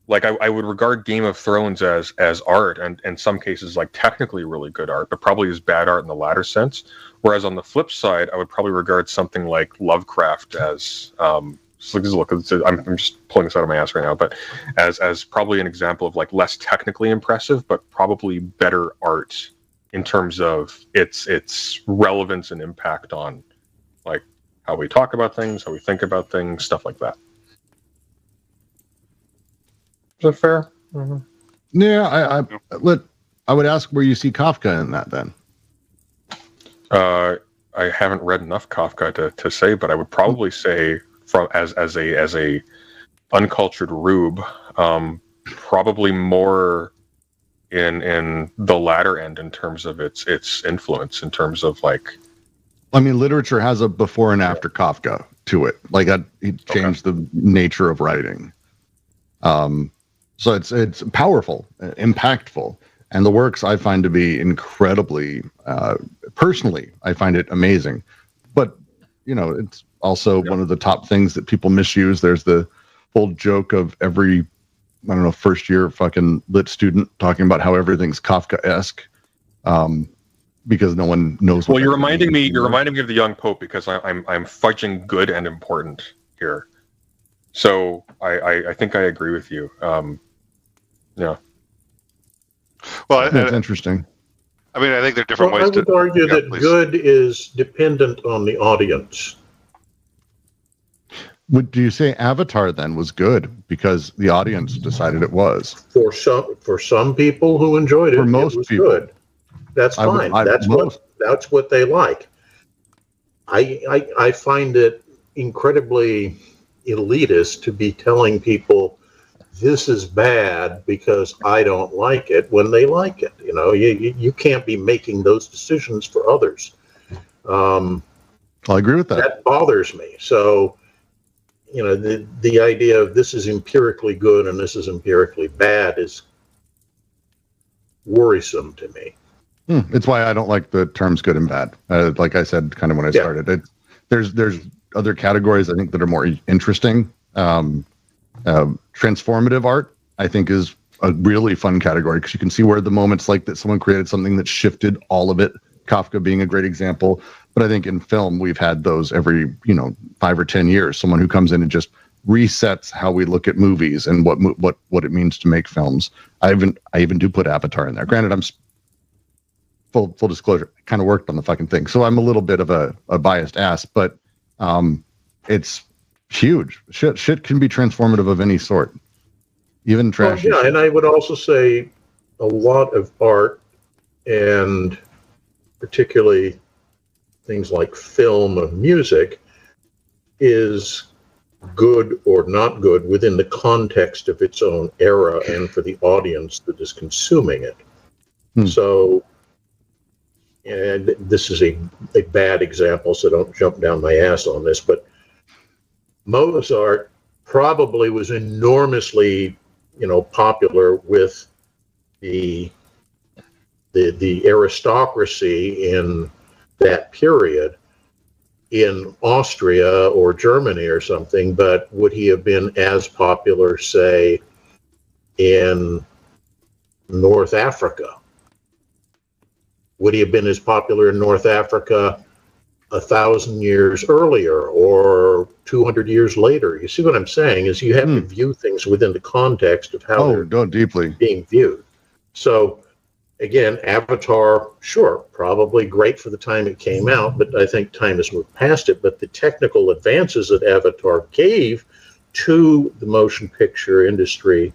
like I would regard Game of Thrones as art, and in some cases like technically really good art, but probably as bad art in the latter sense. Whereas on the flip side, I would probably regard something like Lovecraft as I'm just pulling this out of my ass right now, but as probably an example of like less technically impressive, but probably better art in terms of its relevance and impact on like how we talk about things, how we think about things, stuff like that. Is that fair? Mm-hmm. Yeah, I would ask where you see Kafka in that then. I haven't read enough Kafka to say, but I would probably say as a uncultured rube, probably more in the latter end in terms of its influence, in terms of like, I mean, literature has a before and after Kafka to it. Like it changed the nature of writing. So it's powerful, impactful, and the works I find to be incredibly, personally, I find it amazing. But it's also one of the top things that people misuse. There's the old joke of every, I don't know, first year fucking lit student talking about how everything's Kafka-esque. Because no one knows. Well, you're reminding me of the young pope, because I'm fudging good and important here. So I think I agree with you. Yeah. Well, that's interesting. I mean, I think there are different ways. I would argue that good is dependent on the audience. Do you say Avatar then was good because the audience decided it was? For some people who enjoyed it, for most it was people, good. That's fine. That's what they like. I find it incredibly elitist to be telling people this is bad because I don't like it when they like it. You can't be making those decisions for others. I agree with that. That bothers me. So, the idea of this is empirically good and this is empirically bad is worrisome to me. It's why I don't like the terms good and bad. Like I said, kind of when I started, there's other categories I think that are more interesting. Transformative art, I think, is a really fun category because you can see where the moments like that someone created something that shifted all of it. Kafka being a great example. But I think in film we've had those every 5 or 10 years. Someone who comes in and just resets how we look at movies and what it means to make films. I even do put Avatar in there. Granted, I'm full disclosure, I kind of worked on the fucking thing, so I'm a little bit of a biased ass, but it's huge. Shit can be transformative of any sort, even trash. Well, yeah, and I would also say a lot of art, and particularly things like film and music, is good or not good within the context of its own era and for the audience that is consuming it. So, and this is a bad example, so don't jump down my ass on this, but Mozart probably was enormously, popular with the aristocracy in that period in Austria or Germany or something, but would he have been as popular, say, in North Africa? Would he have been as popular in North Africa 1,000 years earlier or 200 years later? You see what I'm saying? Is you have to view things within the context of how they're deeply being viewed. So again, Avatar, sure, probably great for the time it came out, but I think time has moved past it. But the technical advances that Avatar gave to the motion picture industry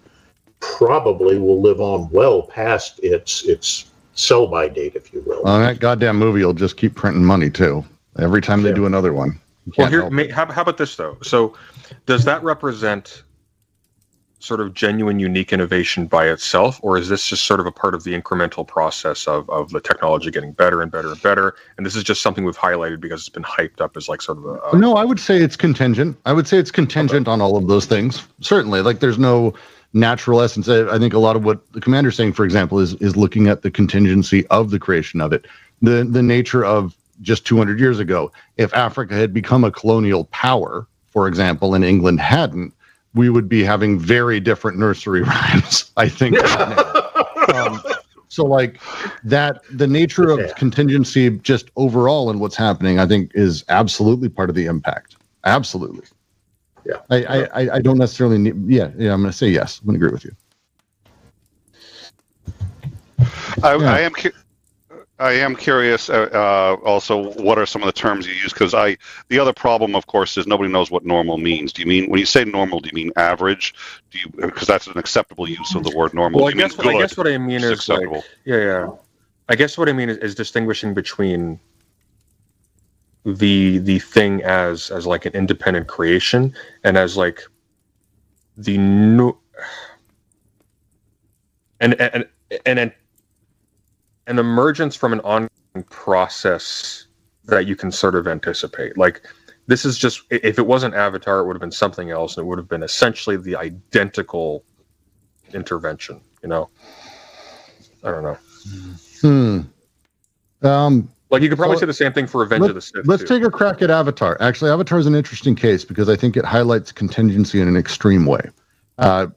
probably will live on well past its sell-by date, if you will. That goddamn movie will just keep printing money too. Every time they do another one. Well, how about this though? So, does that represent sort of genuine, unique innovation by itself, or is this just sort of a part of the incremental process of the technology getting better and better and better? And this is just something we've highlighted because it's been hyped up as like sort of a... No, I would say it's contingent. I would say it's contingent on all of those things. Certainly, like there's no natural essence. I think a lot of what the commander's saying, for example, is looking at the contingency of the creation of it. The nature of just 200 years ago, if Africa had become a colonial power, for example, and England hadn't, we would be having very different nursery rhymes, I think. So like that, the nature of contingency just overall and what's happening, I think is absolutely part of the impact. Absolutely. Yeah. I don't necessarily need, I'm going to say yes. I'm going to agree with you. I am curious also, what are some of the terms you use? Because the other problem, of course, is nobody knows what normal means. Do you mean, when you say normal, do you mean average? Because that's an acceptable use of the word normal. Well, I guess what I mean is acceptable. I guess what I mean is distinguishing between the thing as like an independent creation and as like the new an emergence from an ongoing process that you can sort of anticipate. Like, this is just, if it wasn't Avatar, it would have been something else, and it would have been essentially the identical intervention, you know? I don't know. Like, you could probably say the same thing for Revenge of the Sith. Let's take a crack at Avatar. Actually, Avatar is an interesting case because I think it highlights contingency in an extreme way. I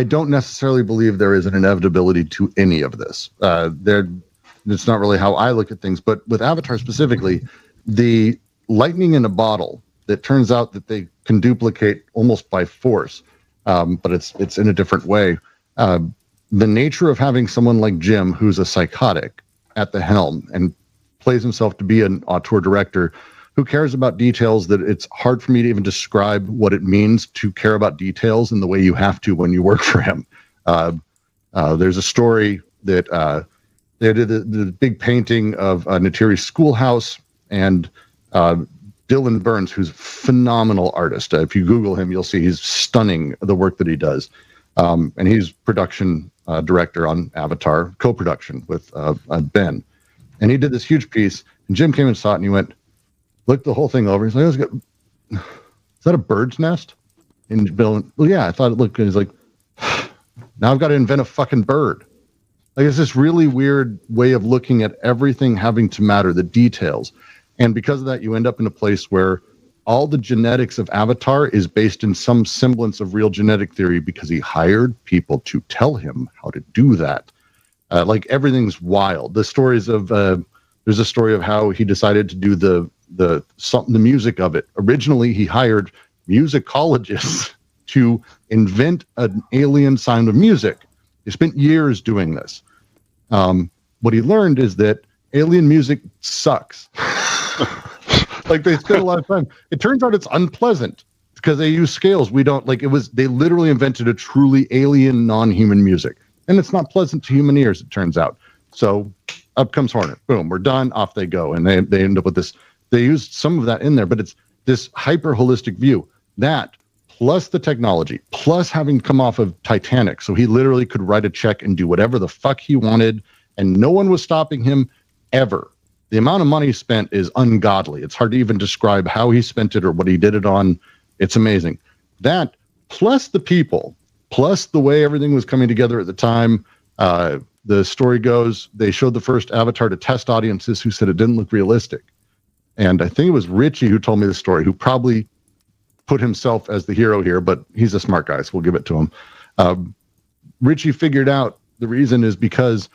don't necessarily believe there is an inevitability to any of this. It's not really how I look at things, but with Avatar specifically, the lightning in a bottle that turns out that they can duplicate almost by force, but it's in a different way. The nature of having someone like Jim, who's a psychotic, at the helm and plays himself to be an auteur director who cares about details that it's hard for me to even describe what it means to care about details in the way you have to when you work for him. There's a story that they did the big painting of 𝗫𝗫𝐻𝗫's schoolhouse, and Dylan Burns, who's a phenomenal artist. If you Google him, you'll see he's stunning, the work that he does. And he's production director on Avatar, co-production with Ben. And he did this huge piece, and Jim came and saw it, and he went, looked the whole thing over. He's like, is that a bird's nest? And Bill went, well, yeah, I thought it looked good. He's like, now I've got to invent a fucking bird. Like, it's this really weird way of looking at everything having to matter, the details. And because of that, you end up in a place where all the genetics of Avatar is based in some semblance of real genetic theory because he hired people to tell him how to do that. Like, everything's wild. The stories of, there's a story of how he decided to do the music of it. Originally, he hired musicologists to invent an alien sound of music. He spent years doing this. What he learned is that alien music sucks. Like, they spent a lot of time. It turns out it's unpleasant because they use scales. They literally invented a truly alien, non-human music. And it's not pleasant to human ears, it turns out. So up comes Hornet. Boom, we're done. Off they go. And they end up with this. They used some of that in there, but it's this hyper holistic view. That, plus the technology, plus having come off of Titanic. So he literally could write a check and do whatever the fuck he wanted, and no one was stopping him ever. The amount of money spent is ungodly. It's hard to even describe how he spent it or what he did it on. It's amazing. That, plus the people, plus the way everything was coming together at the time. The story goes, they showed the first Avatar to test audiences who said it didn't look realistic. And I think it was Richie who told me the story, who probably put himself as the hero here, but he's a smart guy, so we'll give it to him. Richie figured out the reason is because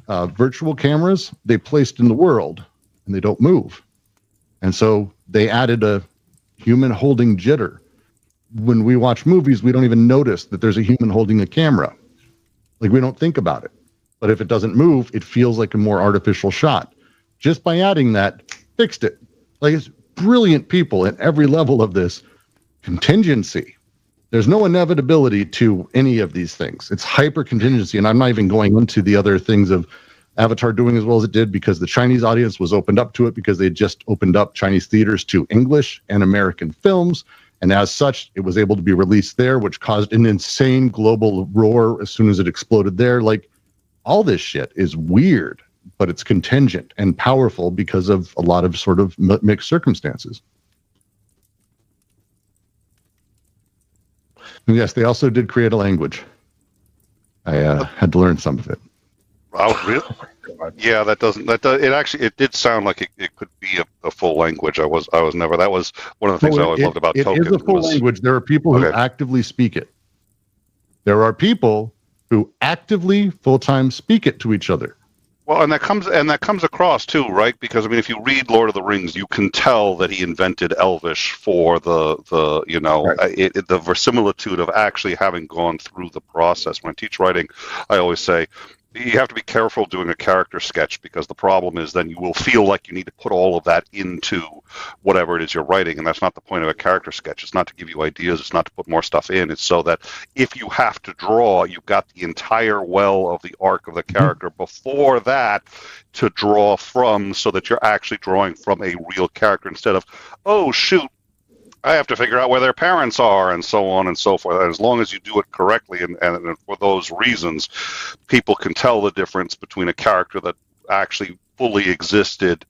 virtual cameras, they placed in the world, and they don't move. And so they added a human holding jitter. When we watch movies, we don't even notice that there's a human holding a camera. Like, we don't think about it. But if it doesn't move, it feels like a more artificial shot. Just by adding that, fixed it. Like, it's brilliant people at every level of this. Contingency. There's no inevitability to any of these things. It's hyper contingency, and I'm not even going into the other things of Avatar doing as well as it did because the Chinese audience was opened up to it because they just opened up Chinese theaters to English and American films. And as such, it was able to be released there, which caused an insane global roar as soon as it exploded there. Like, all this shit is weird, but it's contingent and powerful because of a lot of sort of mixed circumstances. And yes, they also did create a language. I had to learn some of it. Oh, really? Yeah, it did sound like it could be a full language. I was never. That was one of the things I always loved about Tolkien. It is a full language. There are people who actively speak it. There are people who actively full-time speak it to each other. Well, and that comes across too, right? Because I mean, if you read Lord of the Rings, you can tell that he invented Elvish for the verisimilitude of actually having gone through the process. When I teach writing, I always say you have to be careful doing a character sketch, because the problem is then you will feel like you need to put all of that into whatever it is you're writing, and that's not the point of a character sketch. It's not to give you ideas. It's not to put more stuff in. It's so that if you have to draw, you've got the entire well of the arc of the character before that to draw from, so that you're actually drawing from a real character instead of, oh, shoot, I have to figure out where their parents are, and so on and so forth. And as long as you do it correctly, and for those reasons, people can tell the difference between a character that actually fully existed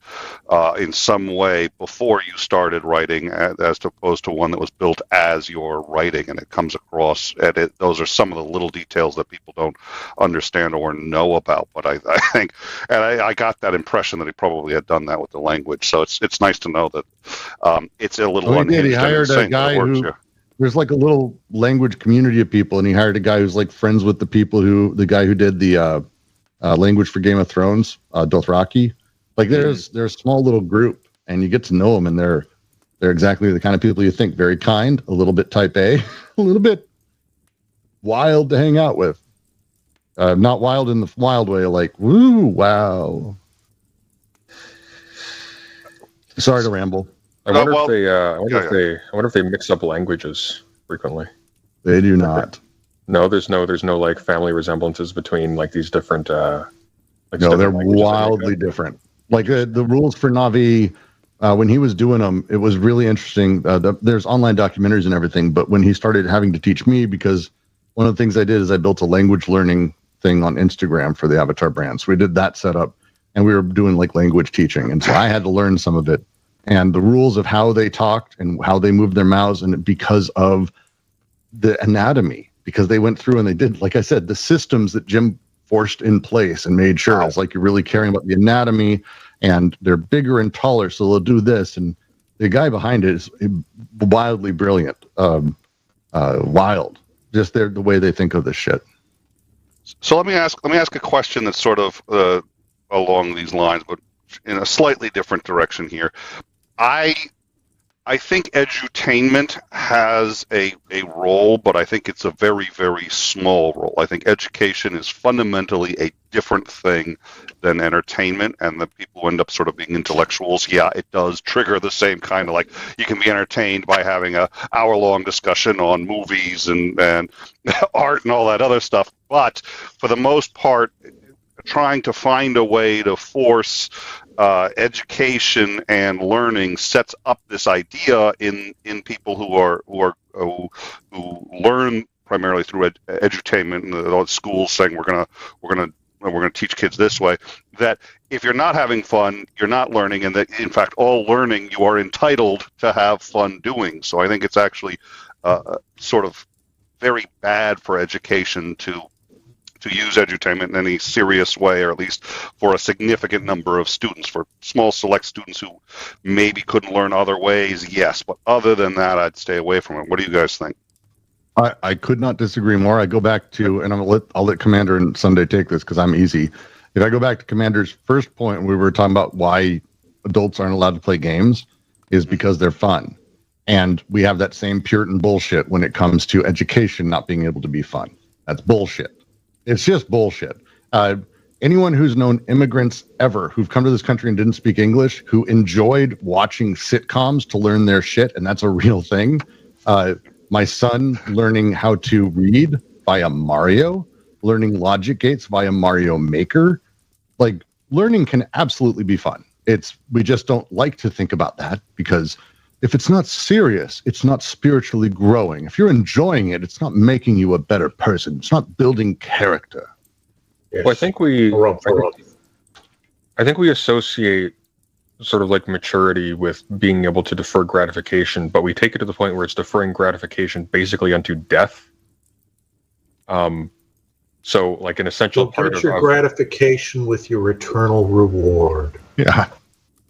in some way before you started writing, as opposed to one that was built as you're writing, and it comes across. And those are some of the little details that people don't understand or know about. But I think, and I got that impression that he probably had done that with the language. So it's nice to know that it's a little unhinged. He hired a guy there's like a little language community of people, and he hired a guy who's like friends with the guy who did the language for Game of Thrones, Dothraki. Like there's a small little group, and you get to know them, and they're exactly the kind of people you think. Very kind, a little bit type A, a little bit wild to hang out with. Not wild in the wild way, like woo, wow. Sorry to ramble. I wonder if they mix up languages frequently. They do not. No, there's no like family resemblances between like these different. No, they're wildly different. Like the rules for Na'vi, when he was doing them, it was really interesting. There's online documentaries and everything, but when he started having to teach me, because one of the things I did is I built a language learning thing on Instagram for the Avatar brand. So we did that setup, and we were doing like language teaching, and so I had to learn some of it and the rules of how they talked and how they moved their mouths, and because of the anatomy. Because they went through and they did, like I said, the systems that Jim forced in place and made sure it's like you're really caring about the anatomy, and they're bigger and taller, so they'll do this. And the guy behind it is wildly brilliant, wild. Just the way they think of this shit. So let me ask a question that's sort of along these lines, but in a slightly different direction here. I think edutainment has a role, but I think it's a very, very small role. I think education is fundamentally a different thing than entertainment, and the people who end up sort of being intellectuals, yeah, it does trigger the same kind of, like, you can be entertained by having a hour-long discussion on movies and art and all that other stuff, but for the most part, trying to find a way to force education and learning sets up this idea in people who learn primarily through edutainment, and the schools saying we're gonna teach kids this way, that if you're not having fun, you're not learning, and that in fact all learning you are entitled to have fun doing. So I think it's actually sort of very bad for education to use edutainment in any serious way, or at least for a significant number of students. For small select students who maybe couldn't learn other ways, yes, but other than that, I'd stay away from it. What do you guys think? I could not disagree more. I go back to, and I'll let Commander and Sunday take this because I'm easy. If I go back to Commander's first point, we were talking about why adults aren't allowed to play games, is because they're fun. And we have that same Puritan bullshit when it comes to education not being able to be fun. That's bullshit. It's just bullshit. Anyone who's known immigrants ever who've come to this country and didn't speak English, who enjoyed watching sitcoms to learn their shit, and that's a real thing. My son learning how to read via Mario, learning logic gates via Mario Maker. like learning can absolutely be fun. We just don't like to think about that, because if it's not serious, it's not spiritually growing. If you're enjoying it, it's not making you a better person. It's not building character. Yes. Well, I think we associate sort of like maturity with being able to defer gratification, but we take it to the point where it's deferring gratification basically unto death. So like an essential part of your gratification with your eternal reward. Yeah.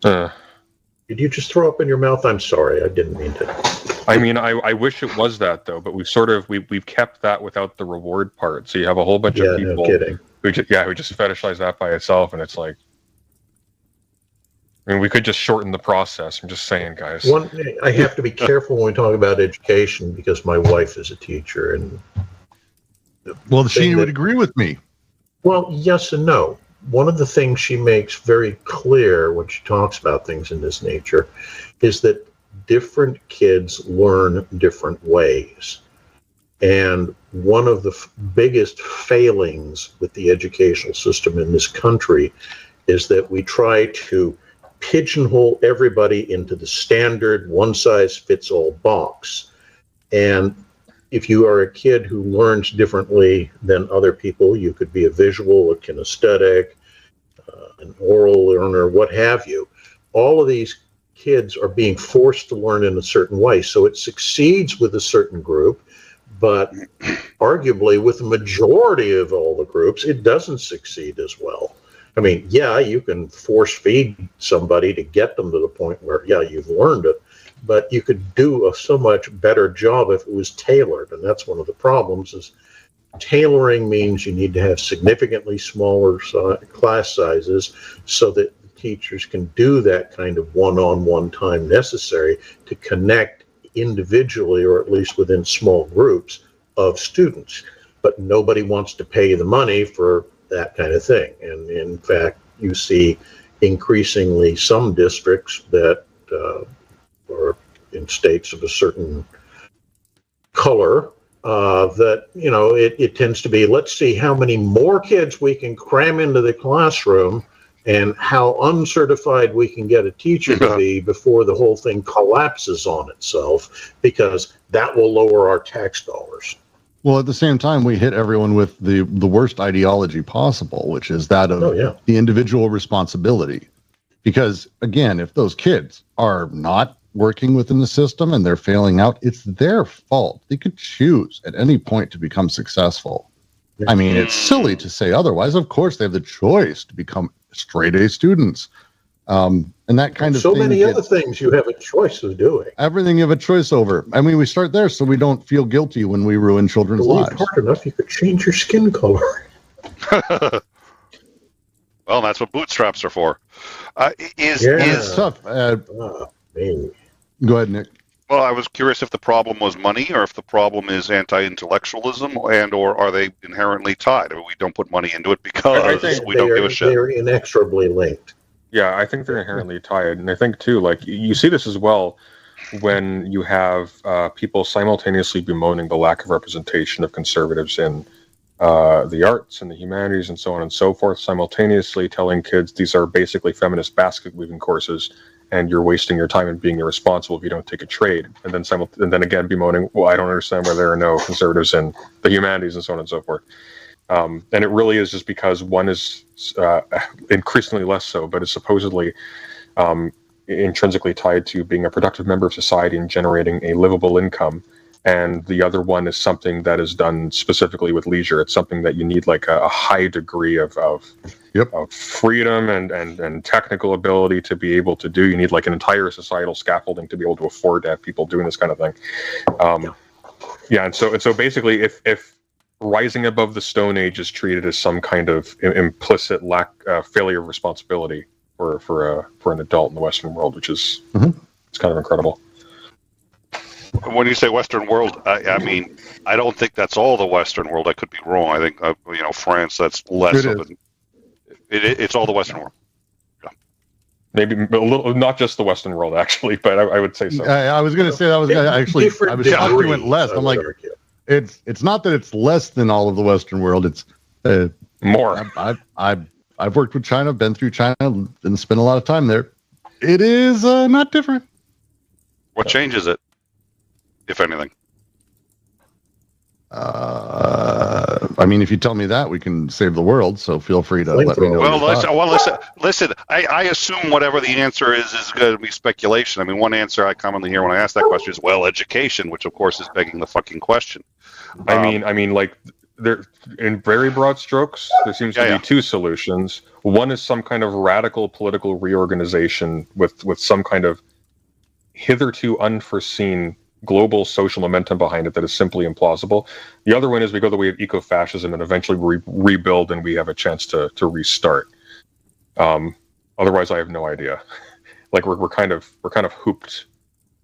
Did you just throw up in your mouth? I'm sorry, I didn't mean to. I mean, I wish it was that though, but we've kept that without the reward part. So you have a whole bunch of people who just fetishize that by itself, and it's like, I mean, we could just shorten the process. I'm just saying, guys. I have to be careful when we talk about education, because my wife is a teacher, and well, she would agree with me. Well, yes and no. One of the things she makes very clear when she talks about things in this nature is that different kids learn different ways. And one of the biggest failings with the educational system in this country is that we try to pigeonhole everybody into the standard one-size-fits-all box. And if you are a kid who learns differently than other people, you could be a visual, a kinesthetic, an oral learner, what have you. All of these kids are being forced to learn in a certain way. So it succeeds with a certain group, but arguably with the majority of all the groups, it doesn't succeed as well. I mean, yeah, you can force feed somebody to get them to the point where, yeah, you've learned it, but you could do a so much better job if it was tailored. And that's one of the problems, is tailoring means you need to have significantly smaller class sizes so that the teachers can do that kind of one-on-one time necessary to connect individually, or at least within small groups of students. But nobody wants to pay the money for that kind of thing. And in fact, you see increasingly some districts that are in states of a certain color, that, you know, it tends to be, let's see how many more kids we can cram into the classroom and how uncertified we can get a teacher to be before the whole thing collapses on itself, because that will lower our tax dollars. Well, at the same time, we hit everyone with the worst ideology possible, which is that of the individual responsibility. Because, again, if those kids are not working within the system and they're failing out, it's their fault. They could choose at any point to become successful. I mean, it's silly to say otherwise. Of course, they have the choice to become straight A students. And that kind of so thing. Many other things you have a choice of doing. Everything you have a choice over. I mean, we start there so we don't feel guilty when we ruin children's lives. Hard enough, you could change your skin color. Well, that's what bootstraps are for. It's tough. Man. Go ahead, Nick. Well, I was curious if the problem was money, or if the problem is anti-intellectualism, or are they inherently tied? I mean, we don't put money into it because we don't give a shit. They're inexorably linked. Yeah, I think they're inherently tied. And I think, too, like, you see this as well when you have people simultaneously bemoaning the lack of representation of conservatives in the arts and the humanities and so on and so forth, simultaneously telling kids these are basically feminist basket weaving courses, and you're wasting your time and being irresponsible if you don't take a trade. And then again bemoaning, well, I don't understand why there are no conservatives in the humanities and so on and so forth. And it really is just because one is increasingly less so, but is supposedly intrinsically tied to being a productive member of society and generating a livable income. And the other one is something that is done specifically with leisure. It's something that you need like a high degree of freedom and technical ability to be able to do. You need like an entire societal scaffolding to be able to afford to have people doing this kind of thing. And so basically, if rising above the Stone Age is treated as some kind of implicit failure of responsibility for an adult in the Western world, which is it's kind of incredible. When you say Western world, I mean, I don't think that's all the Western world. I could be wrong. I think, France, that's less of it. It's all the Western world. Yeah. Maybe a little, not just the Western world, actually, but I would say so. I was going to say that was going to actually, I was shocked you went less. I'm like, it's not that it's less than all of the Western world. It's more. I I've worked with China, been through China, and spent a lot of time there. It is not different. What changes it, if anything? I mean, if you tell me that, we can save the world. So feel free to let me know. Listen. I assume whatever the answer is going to be speculation. I mean, one answer I commonly hear when I ask that question is, well, education, which of course is begging the fucking question. I mean, like, there, in very broad strokes, there seems to be two solutions. One is some kind of radical political reorganization with some kind of hitherto unforeseen global social momentum behind it that is simply implausible. The other one is we go the way of eco-fascism and eventually rebuild, and we have a chance to restart. Otherwise, I have no idea. Like we're kind of hooped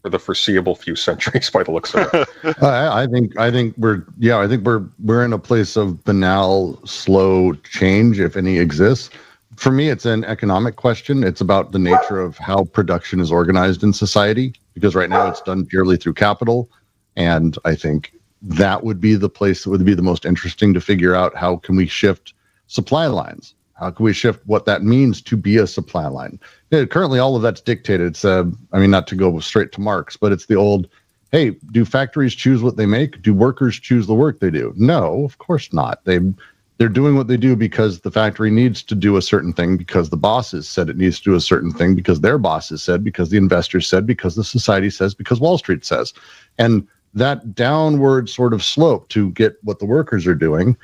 for the foreseeable few centuries by the looks of it. I think we're in a place of banal, slow change, if any exists. For me, it's an economic question. It's about the nature of how production is organized in society, because right now it's done purely through capital. And I think that would be the place that would be the most interesting to figure out. How can we shift supply lines? How can we shift what that means to be a supply line? Currently, all of that's dictated. It's, I mean, not to go straight to Marx, but it's the old, hey, do factories choose what they make? Do workers choose the work they do? No, of course not. They're doing what they do because the factory needs to do a certain thing, because the bosses said it needs to do a certain thing, because their bosses said, because the investors said, because the society says, because Wall Street says. And that downward sort of slope to get what the workers are doing,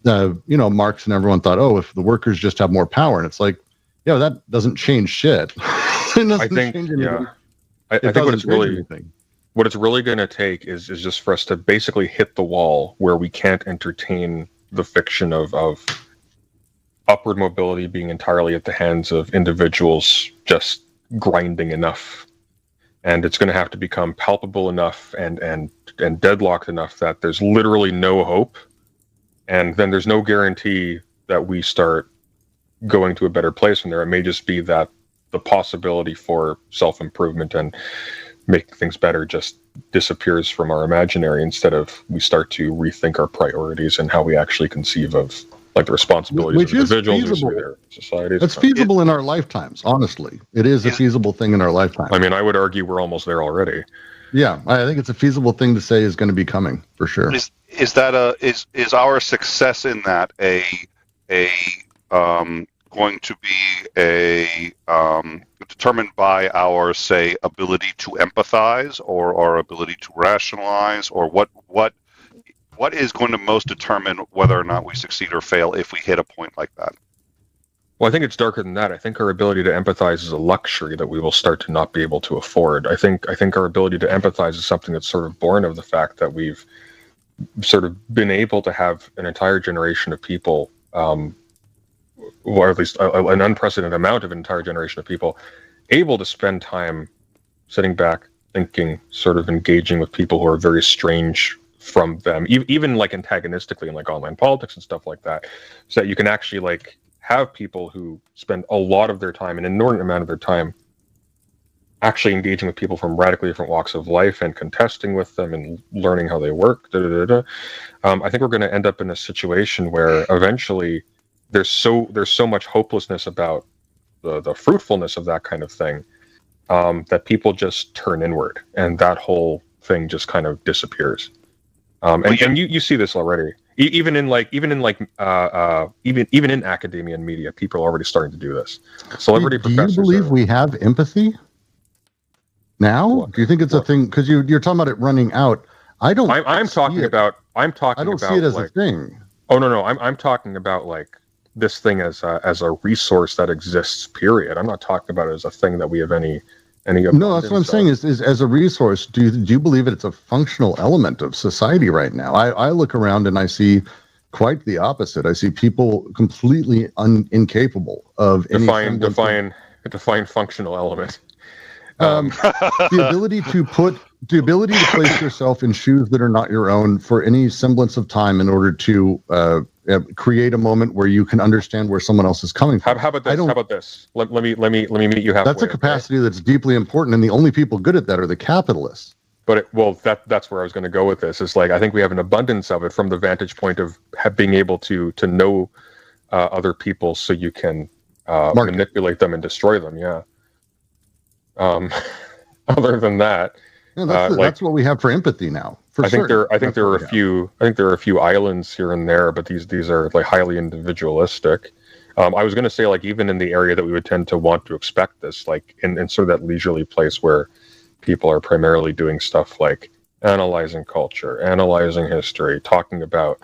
Marx and everyone thought, oh, if the workers just have more power. And it's like, that doesn't change shit. I think what it's really going to take is just for us to basically hit the wall where we can't entertain the fiction of upward mobility being entirely at the hands of individuals just grinding enough. And it's going to have to become palpable enough and deadlocked enough that there's literally no hope. And then there's no guarantee that we start going to a better place from there. It may just be that the possibility for self-improvement and making things better just disappears from our imaginary, instead of we start to rethink our priorities and how we actually conceive of like the responsibilities of individuals or their societies. It's feasible in our lifetimes, honestly. It is a feasible thing in our lifetime. I mean, I would argue we're almost there already. Yeah, I think it's a feasible thing to say is going to be coming for sure. Is our success in that going to be determined by our, say, ability to empathize, or our ability to rationalize, or what is going to most determine whether or not we succeed or fail if we hit a point like that? Well, I think it's darker than that. I think our ability to empathize is a luxury that we will start to not be able to afford. I think our ability to empathize is something that's sort of born of the fact that we've sort of been able to have an entire generation of people, or at least an unprecedented amount of an entire generation of people, able to spend time sitting back, thinking, sort of engaging with people who are very strange from them, even like antagonistically in like online politics and stuff like that, so that you can actually like have people who spend a lot of their time, an inordinate amount of their time, actually engaging with people from radically different walks of life and contesting with them and learning how they work. I think we're going to end up in a situation where eventually there's so much hopelessness about the fruitfulness of that kind of thing, that people just turn inward, and that whole thing just kind of disappears. And you see this already, even in academia and media, people are already starting to do this. Celebrity professors. Do you believe we have empathy now? What? Do you think it's a thing? Because you're talking about it running out. I don't. I'm talking about. I don't see it as a thing. Oh no, I'm talking about like this thing as a resource that exists. Period. I'm not talking about it as a thing that we have any. No, that's what I'm saying. Is as a resource. Do you believe that it's a functional element of society right now? I look around and I see quite the opposite. I see people completely incapable of define functional element. The ability to place yourself in shoes that are not your own for any semblance of time in order to create a moment where you can understand where someone else is coming from. How about this? Let me meet you halfway. That's a capacity that's deeply important, and the only people good at that are the capitalists. But that's where I was going to go with this. Is like I think we have an abundance of it from the vantage point of being able to know other people so you can manipulate them and destroy them. Yeah. Other than that, that's what we have for empathy now. I think there are a few islands here and there, but these are like highly individualistic. I was going to say, like, even in the area that we would tend to want to expect this, like in sort of that leisurely place where people are primarily doing stuff like analyzing culture, analyzing history, talking about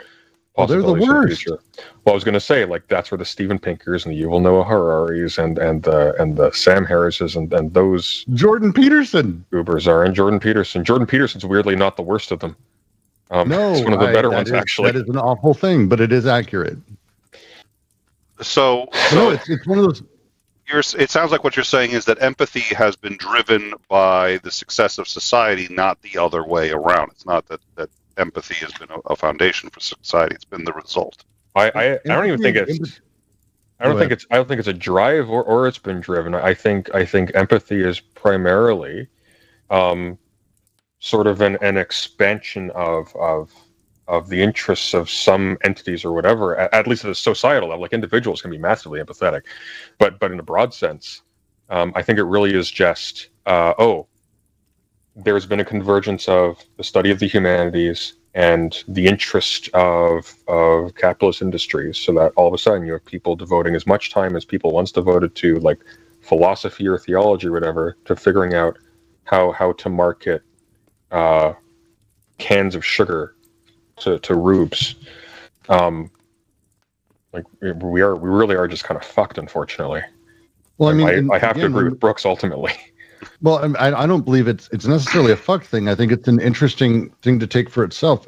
possibilities in the future. Well, I was going to say, like, that's where the Steven Pinkers and the Yuval Noah Hararis and the Sam Harrises and those Jordan Peterson Ubers are, and Jordan Peterson. Jordan Peterson's weirdly not the worst of them. No, it's one of the better ones, actually. That is an awful thing, but it is accurate. So no, it's one of those. It sounds like what you're saying is that empathy has been driven by the success of society, not the other way around. It's not that empathy has been a foundation for society. It's been the result. I don't even think it's. I don't think it's a drive or it's been driven. I think empathy is primarily, sort of an expansion of the interests of some entities or whatever, at least at a societal level. Like, individuals can be massively empathetic, but in a broad sense, I think it really is just, there's been a convergence of the study of the humanities and the interest of capitalist industries, so that all of a sudden you have people devoting as much time as people once devoted to, like, philosophy or theology or whatever, to figuring out how to market cans of sugar to rubes. Like, we really are just kind of fucked, unfortunately. Well, I mean, I have to agree with Brooks ultimately. Well, I don't believe it's necessarily a fuck thing. I think it's an interesting thing to take for itself.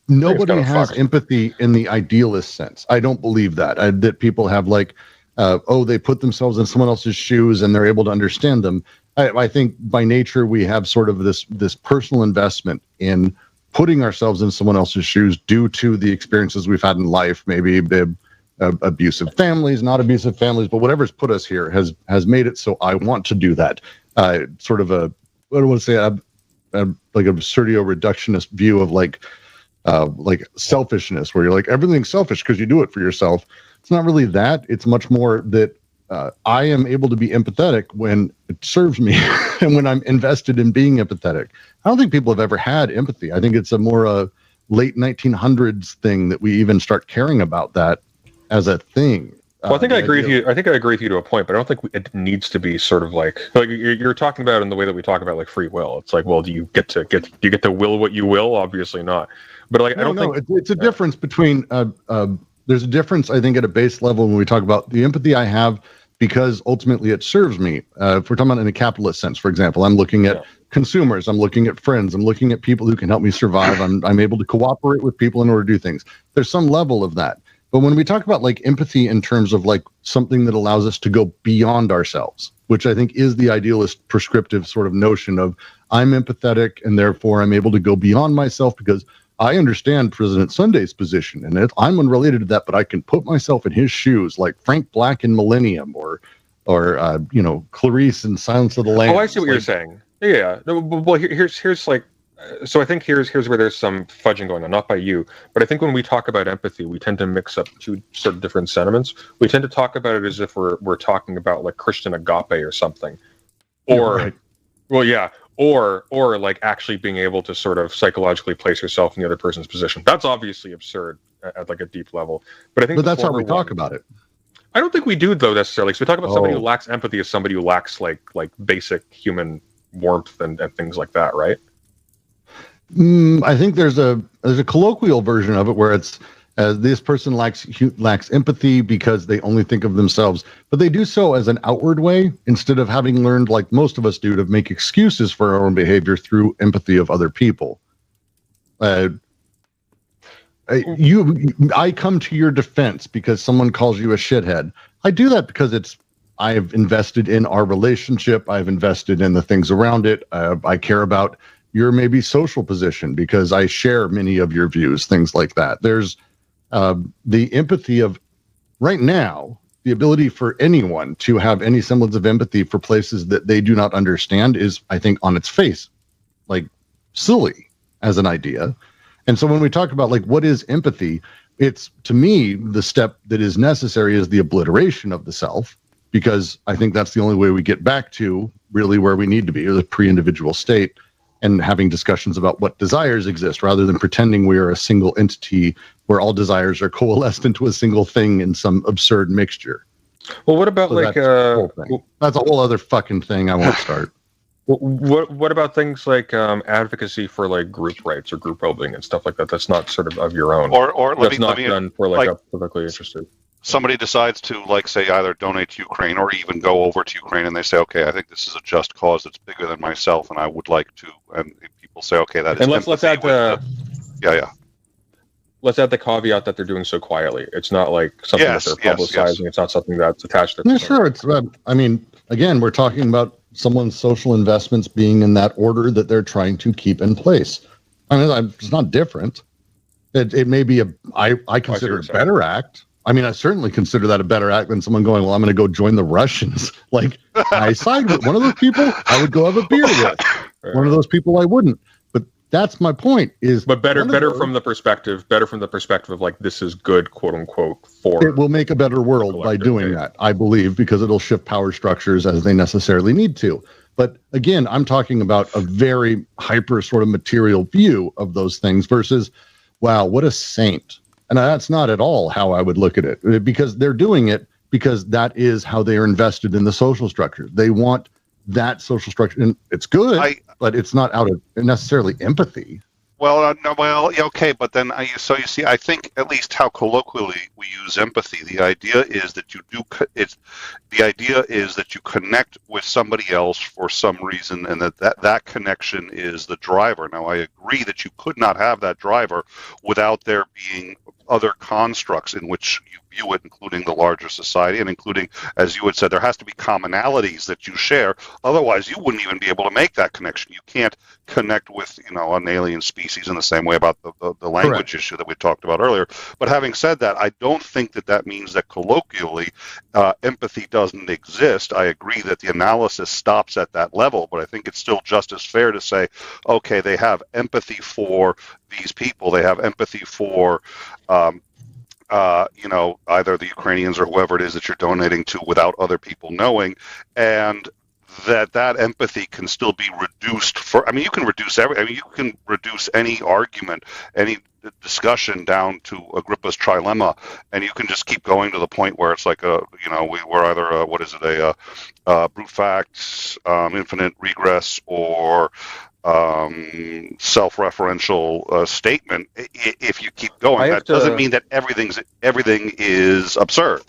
Nobody has empathy in the idealist sense. I don't believe that. That people have, like, they put themselves in someone else's shoes and they're able to understand them. I think by nature we have sort of this personal investment in putting ourselves in someone else's shoes due to the experiences we've had in life, maybe abusive families, not abusive families, but whatever's put us here has made it so I want to do that. Sort of I don't want to say like absurdo reductionist view of like selfishness, where you're like, everything's selfish because you do it for yourself. It's not really that. It's much more that I am able to be empathetic when it serves me and when I'm invested in being empathetic. I don't think people have ever had empathy. I think it's a more late 1900s thing that we even start caring about that as a thing. Well, I think I agree with you. I think I agree with you to a point, but I don't think it needs to be sort of like you're talking about in the way that we talk about, like, free will. It's like, well, do you get to will what you will? Obviously not. But, like, I don't think it's a difference between. There's a difference, I think, at a base level when we talk about the empathy I have because ultimately it serves me. If we're talking about in a capitalist sense, for example, I'm looking at consumers, I'm looking at friends, I'm looking at people who can help me survive. I'm able to cooperate with people in order to do things. There's some level of that. But when we talk about, like, empathy in terms of, like, something that allows us to go beyond ourselves, which I think is the idealist prescriptive sort of notion of I'm empathetic and therefore I'm able to go beyond myself because I understand President Sunday's position and I'm unrelated to that, but I can put myself in his shoes, like Frank Black in Millennium or Clarice in Silence of the Lambs. Oh, I see what you're saying. Yeah. Well, here's like, so I think here's where there's some fudging going on, not by you, but I think when we talk about empathy, we tend to mix up two sort of different sentiments. We tend to talk about it as if we're talking about, like, Christian agape or something, or or like actually being able to sort of psychologically place yourself in the other person's position. That's obviously absurd at like a deep level, but I think that's how we talk about it. I don't think we do, though, necessarily. So we talk about somebody who lacks empathy as somebody who lacks like basic human warmth and things like that, right? I think there's a colloquial version of it where it's this person lacks empathy because they only think of themselves, but they do so as an outward way instead of having learned, like most of us do, to make excuses for our own behavior through empathy of other people. I come to your defense because someone calls you a shithead. I do that because I've invested in our relationship. I've invested in the things around it. I care about your maybe social position because I share many of your views, things like that. There's the empathy of right now, the ability for anyone to have any semblance of empathy for places that they do not understand is, I think, on its face, like, silly as an idea. And so when we talk about, like, what is empathy, it's, to me, the step that is necessary is the obliteration of the self, because I think that's the only way we get back to really where we need to be, or the pre-individual state, and having discussions about what desires exist, rather than pretending we are a single entity where all desires are coalesced into a single thing in some absurd mixture. Well, what about that's a whole other fucking thing I won't start. What about things like advocacy for like group rights or group well-being and stuff like that? That's not sort of your own, or that's not done for like a politically interested. Somebody decides to, like, say, either donate to Ukraine or even go over to Ukraine, and they say, okay, I think this is a just cause that's bigger than myself, and I would like to. And people say, okay, that is. And let's add yeah. Let's add the caveat that they're doing so quietly. It's not like something that they're publicizing. It's not something that's attached to. Yeah, sure. It's. I mean, again, we're talking about someone's social investments being in that order that they're trying to keep in place. I mean, it's not different. It may be I consider it a better act. I mean, I certainly consider that a better act than someone going, well, I'm going to go join the Russians. Like, I side with one of those people, I would go have a beer with. One of those people I wouldn't. But that's my point. But better from the perspective of like, this is good, quote unquote, for. It will make a better world by doing that, I believe, because it'll shift power structures as they necessarily need to. But again, I'm talking about a very hyper sort of material view of those things versus, wow, what a saint. And that's not at all how I would look at it, because they're doing it because that is how they are invested in the social structure. They want that social structure, and it's good, but it's not out of necessarily empathy. Well, yeah, okay, but then so you see, I think at least how colloquially we use empathy, the idea is that you connect with somebody else for some reason, and that connection is the driver. Now, I agree that you could not have that driver without there being other constructs in which you view it, including the larger society, and including, as you had said, there has to be commonalities that you share. Otherwise, you wouldn't even be able to make that connection. You can't connect with, an alien species in the same way about the language issue that we talked about earlier. But having said that, I don't think that means that colloquially empathy doesn't exist. I agree that the analysis stops at that level, but I think it's still just as fair to say, okay, they have empathy for these people. They have empathy for either the Ukrainians or whoever it is that you're donating to without other people knowing, and that empathy can still be reduced you can reduce any argument, any discussion down to Agrippa's trilemma, and you can just keep going to the point where it's like we're either brute facts, infinite regress, or self-referential statement. If you keep going, that doesn't mean that everything is absurd.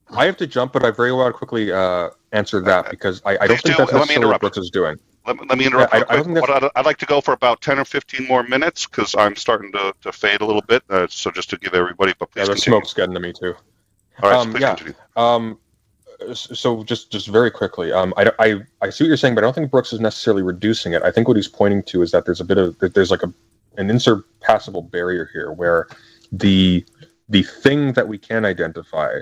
I have to jump, but I very well quickly answer that, because I don't think that's necessarily what Brooks is doing. Let me interrupt. I'd like to go for about 10 or 15 more minutes, because I'm starting to fade a little bit. So just to give everybody, but please the smoke's getting to me too. All right, so please continue. So just very quickly, I see what you're saying, but I don't think Brooks is necessarily reducing it. I think what he's pointing to is that there's like an insurpassable barrier here, where the thing that we can identify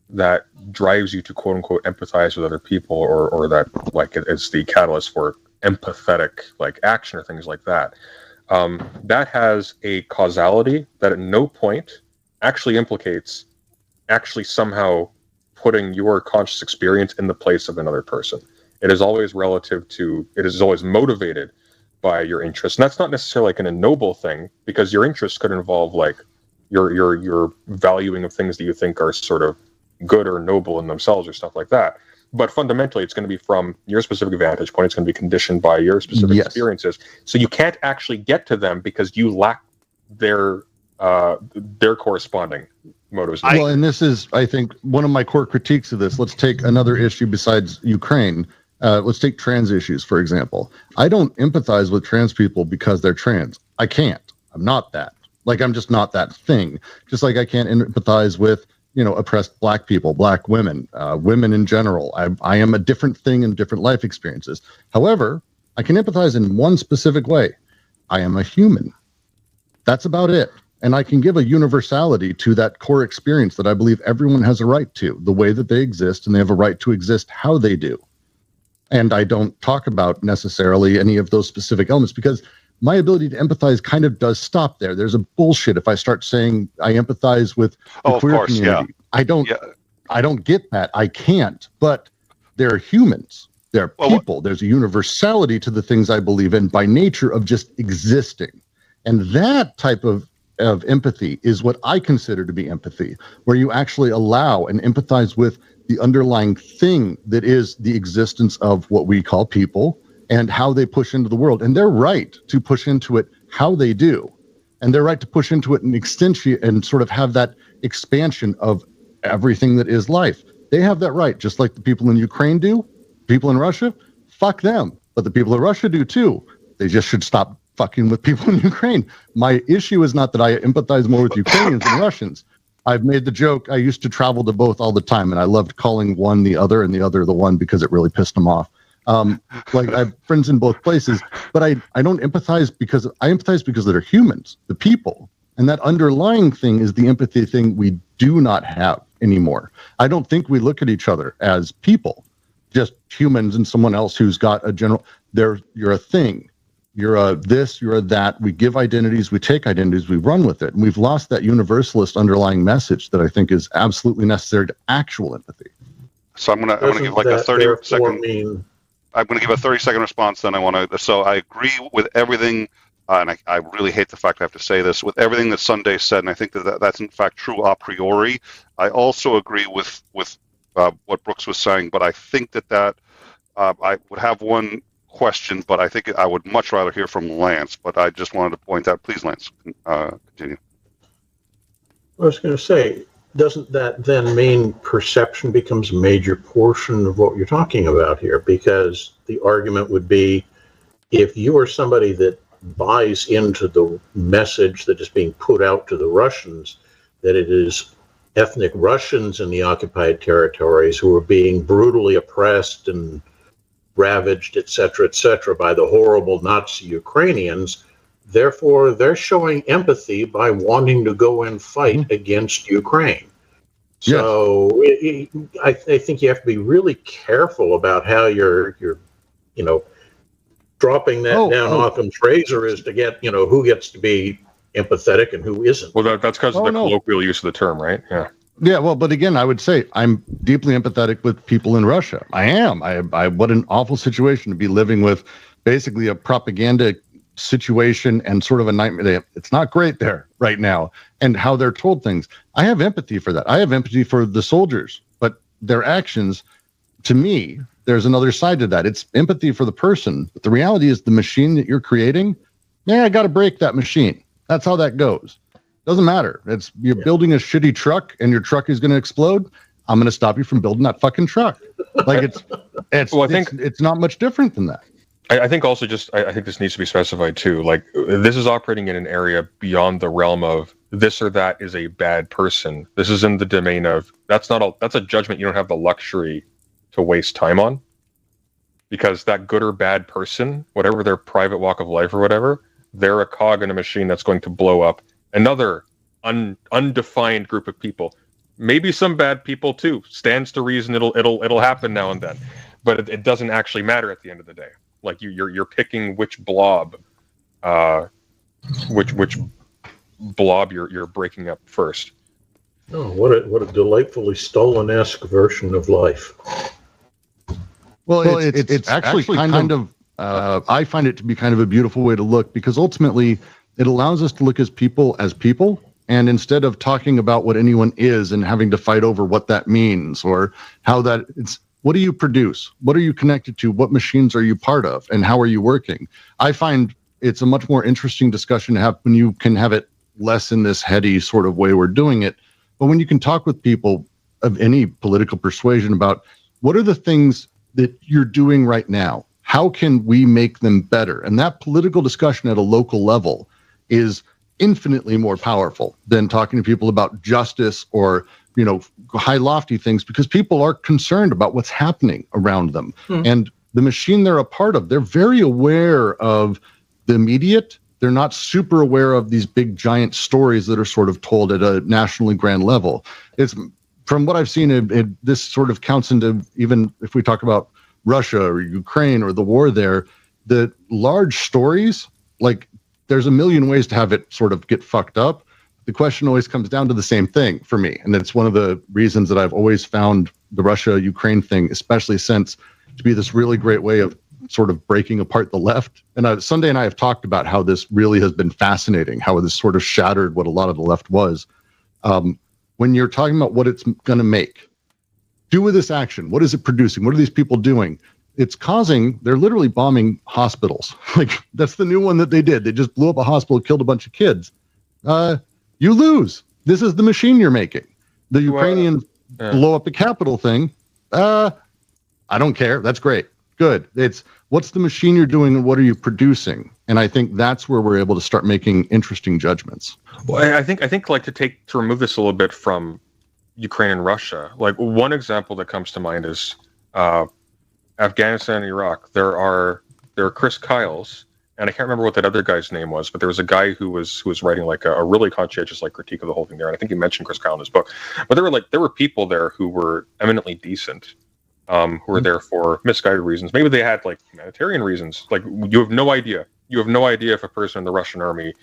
that drives you to quote unquote empathize with other people, or that like it's the catalyst for empathetic like action or things like that, that has a causality that at no point actually implicates somehow putting your conscious experience in the place of another person. It is always it is always motivated by your interests. And that's not necessarily like an ennoble thing, because your interests could involve like your valuing of things that you think are sort of good or noble in themselves or stuff like that. But fundamentally, it's going to be from your specific vantage point. It's going to be conditioned by your specific experiences. So you can't actually get to them because you lack their corresponding motives. And this is, I think, one of my core critiques of this. Let's take another issue besides Ukraine. Let's take trans issues, for example. I don't empathize with trans people because they're trans. I can't. I'm not that. Like, I'm just not that thing. Just like I can't empathize with, oppressed black people, black women, women in general. I am a different thing in different life experiences. However, I can empathize in one specific way. I am a human. That's about it. And I can give a universality to that core experience that I believe everyone has a right to, the way that they exist, and they have a right to exist how they do. And I don't talk about necessarily any of those specific elements, because my ability to empathize kind of does stop there. There's a bullshit if I start saying I empathize with the queer community. Yeah. I don't get that. I can't. But they're humans. They're people. There's a universality to the things I believe in by nature of just existing. And that type of empathy is what I consider to be empathy, where you actually allow and empathize with the underlying thing that is the existence of what we call people and how they push into the world. And they're right to push into it how they do. And they're right to push into it and extension and sort of have that expansion of everything that is life. They have that right, just like the people in Ukraine do. People in Russia, fuck them. But the people in Russia do too. They just should stop fucking with people in Ukraine. My issue is not that I empathize more with Ukrainians than Russians. I've made the joke. I used to travel to both all the time, and I loved calling one the other and the other the one because it really pissed them off. Like I have friends in both places, but I don't empathize because they're humans, the people. And that underlying thing is the empathy thing we do not have anymore. I don't think we look at each other as people, just humans and someone else who's got a general, you're a thing. You're a this, you're a that. We give identities, we take identities, we run with it. And we've lost that universalist underlying message that I think is absolutely necessary to actual empathy. So I'm gonna give like a 30-second. I'm going to give a 30-second response. Then So I agree with everything, and I really hate the fact I have to say this, with everything that Sunday said, and I think that's in fact true a priori. I also agree with what Brooks was saying, but I think that I would have one question, but I think I would much rather hear from Lance. But I just wanted to point out, please, Lance, continue. I was going to say, doesn't that then mean perception becomes a major portion of what you're talking about here? Because the argument would be, if you are somebody that buys into the message that is being put out to the Russians, that it is ethnic Russians in the occupied territories who are being brutally oppressed and ravaged, et cetera, by the horrible Nazi Ukrainians, therefore they're showing empathy by wanting to go and fight against Ukraine. So I think you have to be really careful about how you're dropping that down Occam's razor is to get, who gets to be empathetic and who isn't. Well, that's because of the colloquial use of the term, right? Yeah. Yeah, well, but again, I would say I'm deeply empathetic with people in Russia. I am. I what an awful situation to be living with basically a propaganda situation and sort of a nightmare. It's not great there right now, and how they're told things. I have empathy for that. I have empathy for the soldiers, but their actions, to me, there's another side to that. It's empathy for the person, but the reality is the machine that you're creating, I got to break that machine. That's how that goes. Doesn't matter. You're building a shitty truck and your truck is going to explode. I'm going to stop you from building that fucking truck. Like it's not much different than that. I think also I think this needs to be specified too. Like, this is operating in an area beyond the realm of this or that is a bad person. This is in the domain of that's a judgment you don't have the luxury to waste time on, because that good or bad person, whatever their private walk of life or whatever, they're a cog in a machine that's going to blow up another undefined group of people. Maybe some bad people too. Stands to reason it'll happen now and then, but it doesn't actually matter at the end of the day. Like you're picking which blob, which blob you're breaking up first. Oh, what a delightfully Stalin-esque version of life. Well, it's actually kind of I find it to be kind of a beautiful way to look, because ultimately it allows us to look as people, and instead of talking about what anyone is and having to fight over what that means or how that it's. What do you produce? What are you connected to? What machines are you part of? And how are you working? I find it's a much more interesting discussion to have when you can have it less in this heady sort of way we're doing it. But when you can talk with people of any political persuasion about what are the things that you're doing right now? How can we make them better? And that political discussion at a local level is infinitely more powerful than talking to people about justice or high lofty things, because people are concerned about what's happening around them. And the machine they're a part of, they're very aware of the immediate. They're not super aware of these big giant stories that are sort of told at a nationally grand level. It's from what I've seen, this sort of counts into, even if we talk about Russia or Ukraine or the war there, the large stories like, there's a million ways to have it sort of get fucked up. The question always comes down to the same thing for me. And it's one of the reasons that I've always found the Russia-Ukraine thing, especially since, to be this really great way of sort of breaking apart the left. And Sunday and I have talked about how this really has been fascinating, how this sort of shattered what a lot of the left was. When you're talking about what it's going to make, do with this action, what is it producing? What are these people doing? It's causing, they're literally bombing hospitals. Like, that's the new one that they did. They just blew up a hospital, killed a bunch of kids. You lose. This is the machine you're making. The Ukrainians blow up the Capitol thing. I don't care. That's great. Good. It's what's the machine you're doing and what are you producing? And I think that's where we're able to start making interesting judgments. Well, I think like to remove this a little bit from Ukraine and Russia. Like, one example that comes to mind is Afghanistan and Iraq. There are Chris Kyle's, and I can't remember what that other guy's name was, but there was a guy who was writing like a really conscientious like critique of the whole thing there. And I think he mentioned Chris Kyle in his book. But there were people there who were eminently decent, who were there for misguided reasons. Maybe they had like humanitarian reasons. Like, you have no idea. You have no idea if a person in the Russian army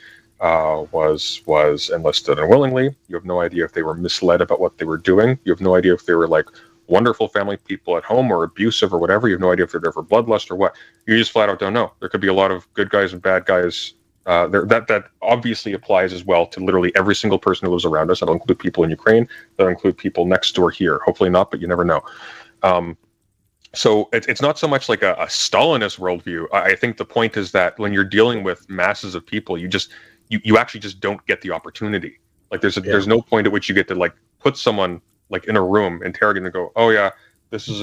was enlisted unwillingly. You have no idea if they were misled about what they were doing. You have no idea if they were like wonderful family people at home or abusive or whatever. You have no idea if they're there for bloodlust or what. You just flat out don't know. There could be a lot of good guys and bad guys. That obviously applies as well to literally every single person who lives around us. That'll include people in Ukraine. That'll include people next door here. Hopefully not, but you never know. So it's not so much like a Stalinist worldview. I think the point is that when you're dealing with masses of people, you actually just don't get the opportunity. Like, there's no point at which you get to like put someone like in a room, interrogate them, and go, oh yeah, this is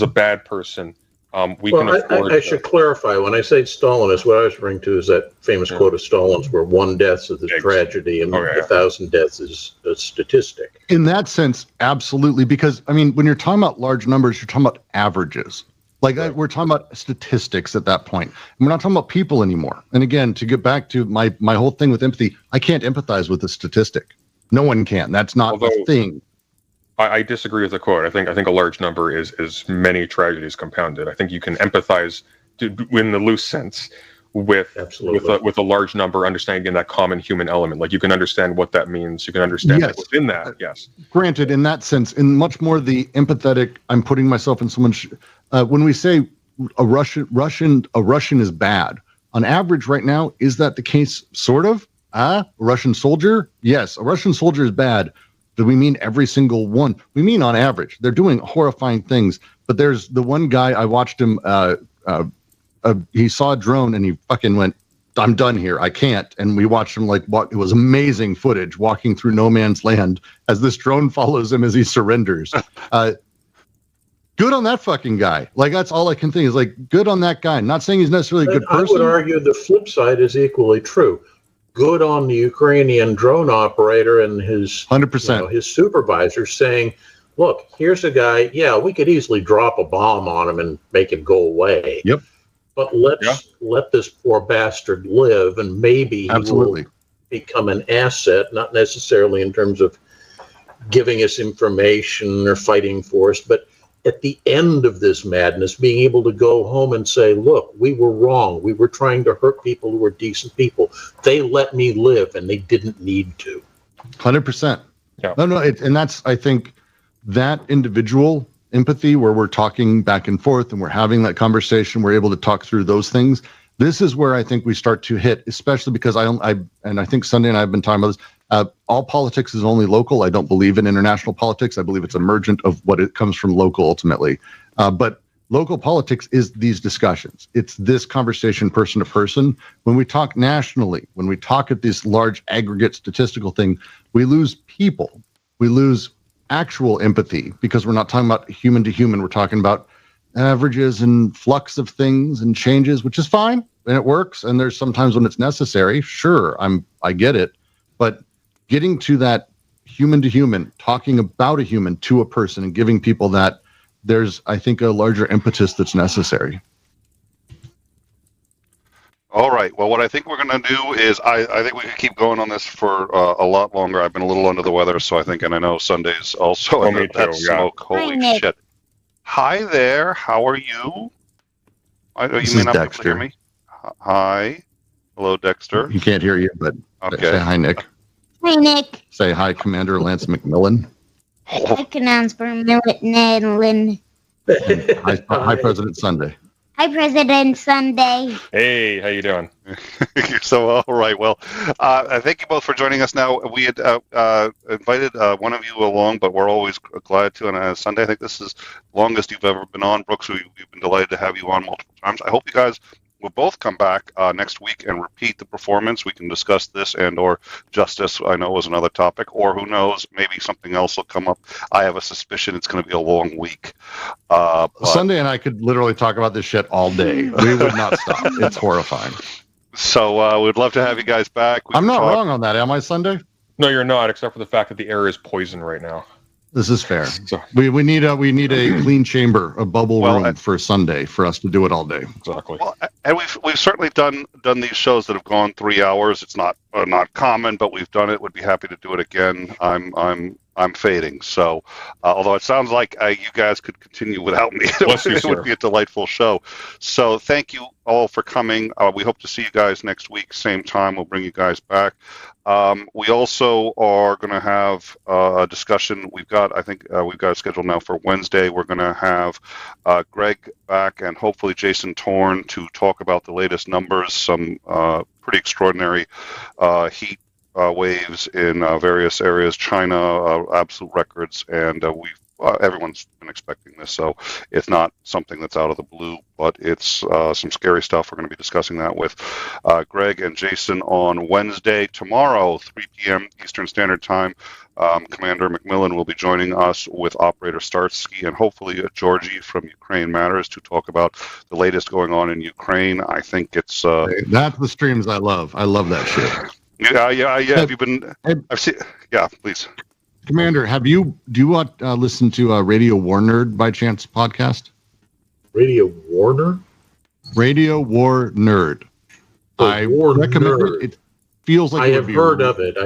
a bad person. I should clarify. When I say Stalinist, what I was referring to is that famous quote of Stalin's, where one death is a tragedy and 1,000 deaths is a statistic. In that sense, absolutely. Because, I mean, when you're talking about large numbers, you're talking about averages. Like, we're talking about statistics at that point. And we're not talking about people anymore. And again, to get back to my whole thing with empathy, I can't empathize with a statistic. No one can. That's not the thing. I disagree with the quote. I think a large number is many tragedies compounded. I think you can empathize in the loose sense with a large number, understanding that common human element. Like, you can understand what that means. You can understand that within that. Yes. Granted, in that sense, in much more the empathetic, I'm putting myself in someone's. When we say a Russian is bad, on average right now, is that the case? Sort of. A Russian soldier? Yes, a Russian soldier is bad. Do we mean every single one? We mean on average. They're doing horrifying things. But there's the one guy, I watched him, he saw a drone and he fucking went, I'm done here. I can't. And we watched him it was amazing footage walking through no man's land as this drone follows him as he surrenders. Good on that fucking guy. Like, that's all I can think is like, good on that guy. Not saying he's necessarily a good person. I would argue the flip side is equally true. Good on the Ukrainian drone operator and his 100%. His supervisor saying, look, here's a guy, we could easily drop a bomb on him and make him go away. Yep. But let this poor bastard live, and maybe he will become an asset, not necessarily in terms of giving us information or fighting for us, but at the end of this madness, being able to go home and say, look, we were wrong. We were trying to hurt people who were decent people. They let me live, and they didn't need to. 100%. Yeah. No, and that's, I think, that individual empathy where we're talking back and forth and we're having that conversation, we're able to talk through those things. This is where I think we start to hit, especially because I think Sunday and I have been talking about this. All politics is only local. I don't believe in international politics. I believe it's emergent of what it comes from local ultimately. But local politics is these discussions. It's this conversation person to person. When we talk nationally, when we talk at this large aggregate statistical thing, we lose people. We lose actual empathy because we're not talking about human to human. We're talking about averages and flux of things and changes, which is fine and it works. And there's sometimes when it's necessary. Sure, I get it. But getting to that human to human, talking about a human to a person and giving people that, there's, I think, a larger impetus that's necessary. All right. Well, what I think we're going to do is I think we can keep going on this for a lot longer. I've been a little under the weather, so I think, and I know Sunday's also in that smoke. Holy shit. Hi there. How are you? You may not be able to hear me. Hi. Hello, Dexter. He can't hear you, but Okay. say hi, Nick. Hi, Nick. Say hi, Commander Lance McMillan. Hi, Commander McMillan. Hi, President Sunday. Hi, President Sunday. Hey, how you doing? So, all right. Well, thank you both for joining us. Now, we had invited one of you along, but we're always glad to. And Sunday, I think this is the longest you've ever been on. Brooks, we've been delighted to have you on multiple times. I hope you guys will both come back next week and repeat the performance. We can discuss this and or justice, I know, was another topic, or who knows, maybe something else will come up. I have a suspicion it's going to be a long week. Sunday and I could literally talk about this shit all day. We would not stop. It's horrifying. So we'd love to have you guys back. I'm not wrong on that, am I, Sunday? No, you're not, except for the fact that the air is poison right now. This is fair. We need a clean chamber, a bubble room for Sunday for us to do it all day. Exactly. Well, and we've certainly done these shows that have gone 3 hours. It's not common, but we've done it. Would be happy to do it again. I'm fading. So, although it sounds like you guys could continue without me, it would be a delightful show. So, thank you all for coming. We hope to see you guys next week, same time. We'll bring you guys back. We also are going to have a discussion. We've got a schedule now for Wednesday. We're going to have Greg back and hopefully Jason Torn to talk about the latest numbers, some pretty extraordinary heat waves in various areas, China, absolute records, and everyone's been expecting this, so it's not something that's out of the blue, but it's some scary stuff. We're going to be discussing that with Greg and Jason on Wednesday. Tomorrow, 3 p.m. Eastern Standard Time, Commander McMillan will be joining us with Operator Starsky and hopefully Georgie from Ukraine Matters to talk about the latest going on in Ukraine. I think it's... that's the streams I love. I love that shit. Yeah. Have you been... I've seen... Yeah, please. Commander, do you want listen to Radio War Nerd by chance podcast? Radio Warner? Radio War Nerd. I War recommend Nerd. it. It feels like I have heard of it.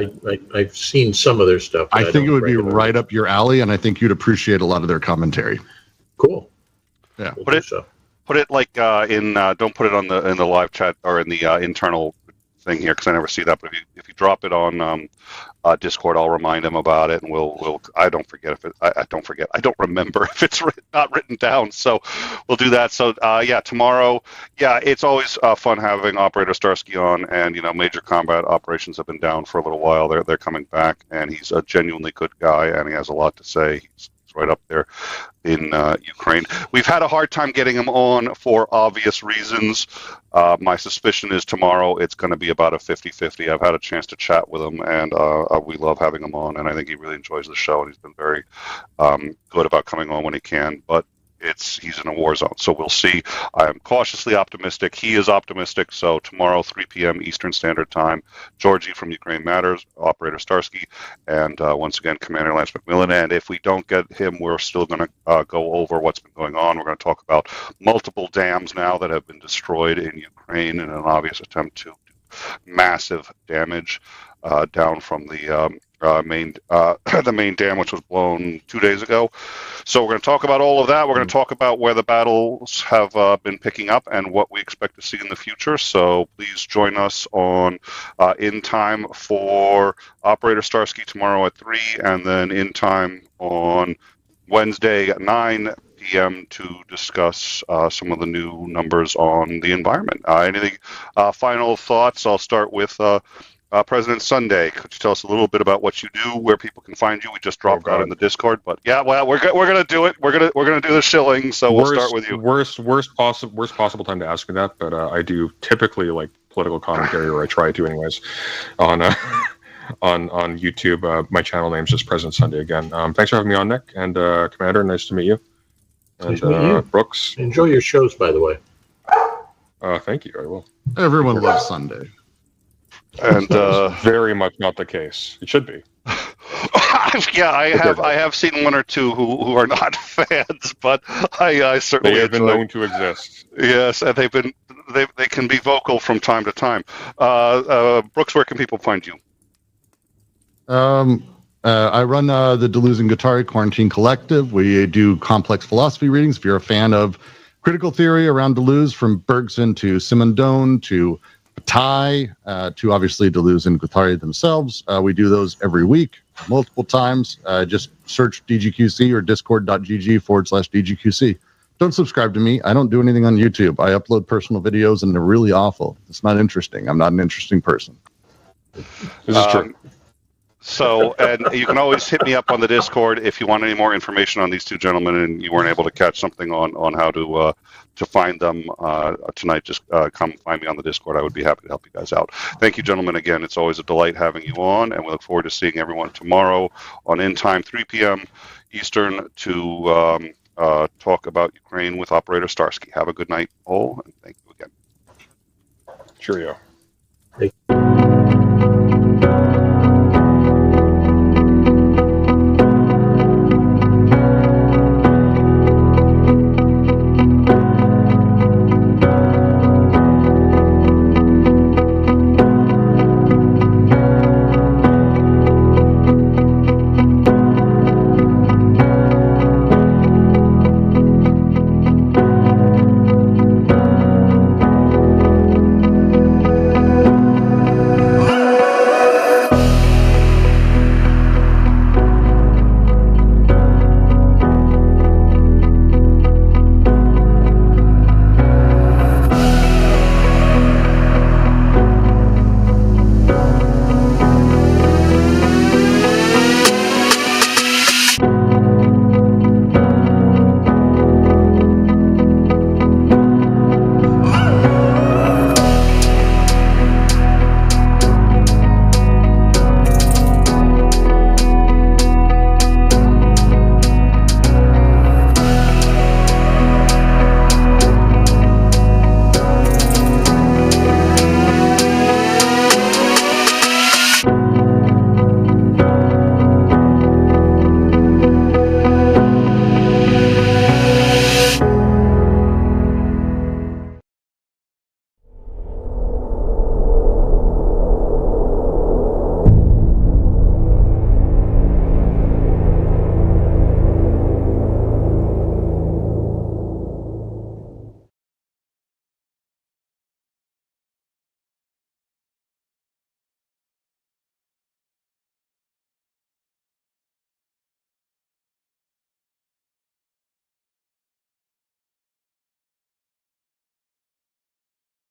I've seen some of their stuff. I think it would be right up your alley, and I think you'd appreciate a lot of their commentary. Cool. Yeah. Put it like in. Don't put it in the live chat or in the internal thing here because I never see that. But if you drop it on Discord, I'll remind him about it, and we'll. I don't forget if it. I don't forget. I don't remember if it's not written down. So we'll do that. So tomorrow. Yeah, it's always fun having Operator Starsky on, and major combat operations have been down for a little while. They're coming back, and he's a genuinely good guy, and he has a lot to say. He's right up there in Ukraine. We've had a hard time getting him on for obvious reasons. My suspicion is tomorrow it's going to be about a 50-50. I've had a chance to chat with him, and we love having him on, and I think he really enjoys the show, and he's been very good about coming on when he can, but he's in a war zone, so we'll see. I am cautiously optimistic. He is optimistic, so tomorrow, 3 p.m. Eastern Standard Time, Georgie from Ukraine Matters, Operator Starsky, and once again, Commander Lance McMillan. And if we don't get him, we're still going to go over what's been going on. We're going to talk about multiple dams now that have been destroyed in Ukraine in an obvious attempt to do massive damage down from the main dam, which was blown 2 days ago. So we're going to talk about all of that. We're going to talk about where the battles have been picking up and what we expect to see in the future. So please join us on in time for Operator Starsky tomorrow at 3, and then in time on Wednesday at 9 p.m. to discuss some of the new numbers on the environment. Anything final thoughts? I'll start with President Sunday. Could you tell us a little bit about what you do, where people can find you? We just dropped out in the Discord, but yeah, well, we're gonna do it. We're gonna do the shilling. So we'll start with you. Worst possible time to ask me that, but I do typically like political commentary, or I try to, anyways, on YouTube. My channel name's just President Sunday again. Thanks for having me on, Nick, and Commander. Nice to meet you. And nice to meet you. Brooks. Enjoy your shows, by the way. Thank you. I will. Everyone loves Sunday. And very much not the case. It should be. Yeah, I have seen one or two who are not fans, but I certainly they have been known to exist. Yes, and they can be vocal from time to time. Brooks, where can people find you? I run the 𝗢𝗍𝐿𝐵 Quarantine Collective. We do complex philosophy readings. If you're a fan of critical theory around Deleuze, from Bergson to Simondon to 𝗢𝗽𝗲 to obviously 𝗢𝗍𝗆 themselves. We do those every week, multiple times. Just search DGQC or discord.gg/DGQC. Don't subscribe to me. I don't do anything on YouTube. I upload personal videos and they're really awful. It's not interesting. I'm not an interesting person. This is true. So, and you can always hit me up on the Discord if you want any more information on these two gentlemen and you weren't able to catch something on how to find them tonight. Just come find me on the Discord. I would be happy to help you guys out. Thank you, gentlemen. Again, it's always a delight having you on, and we look forward to seeing everyone tomorrow on In Time, 3 p.m. Eastern, to talk about Ukraine with Operator Starsky. Have a good night, all, and thank you again. Cheerio. Thank you.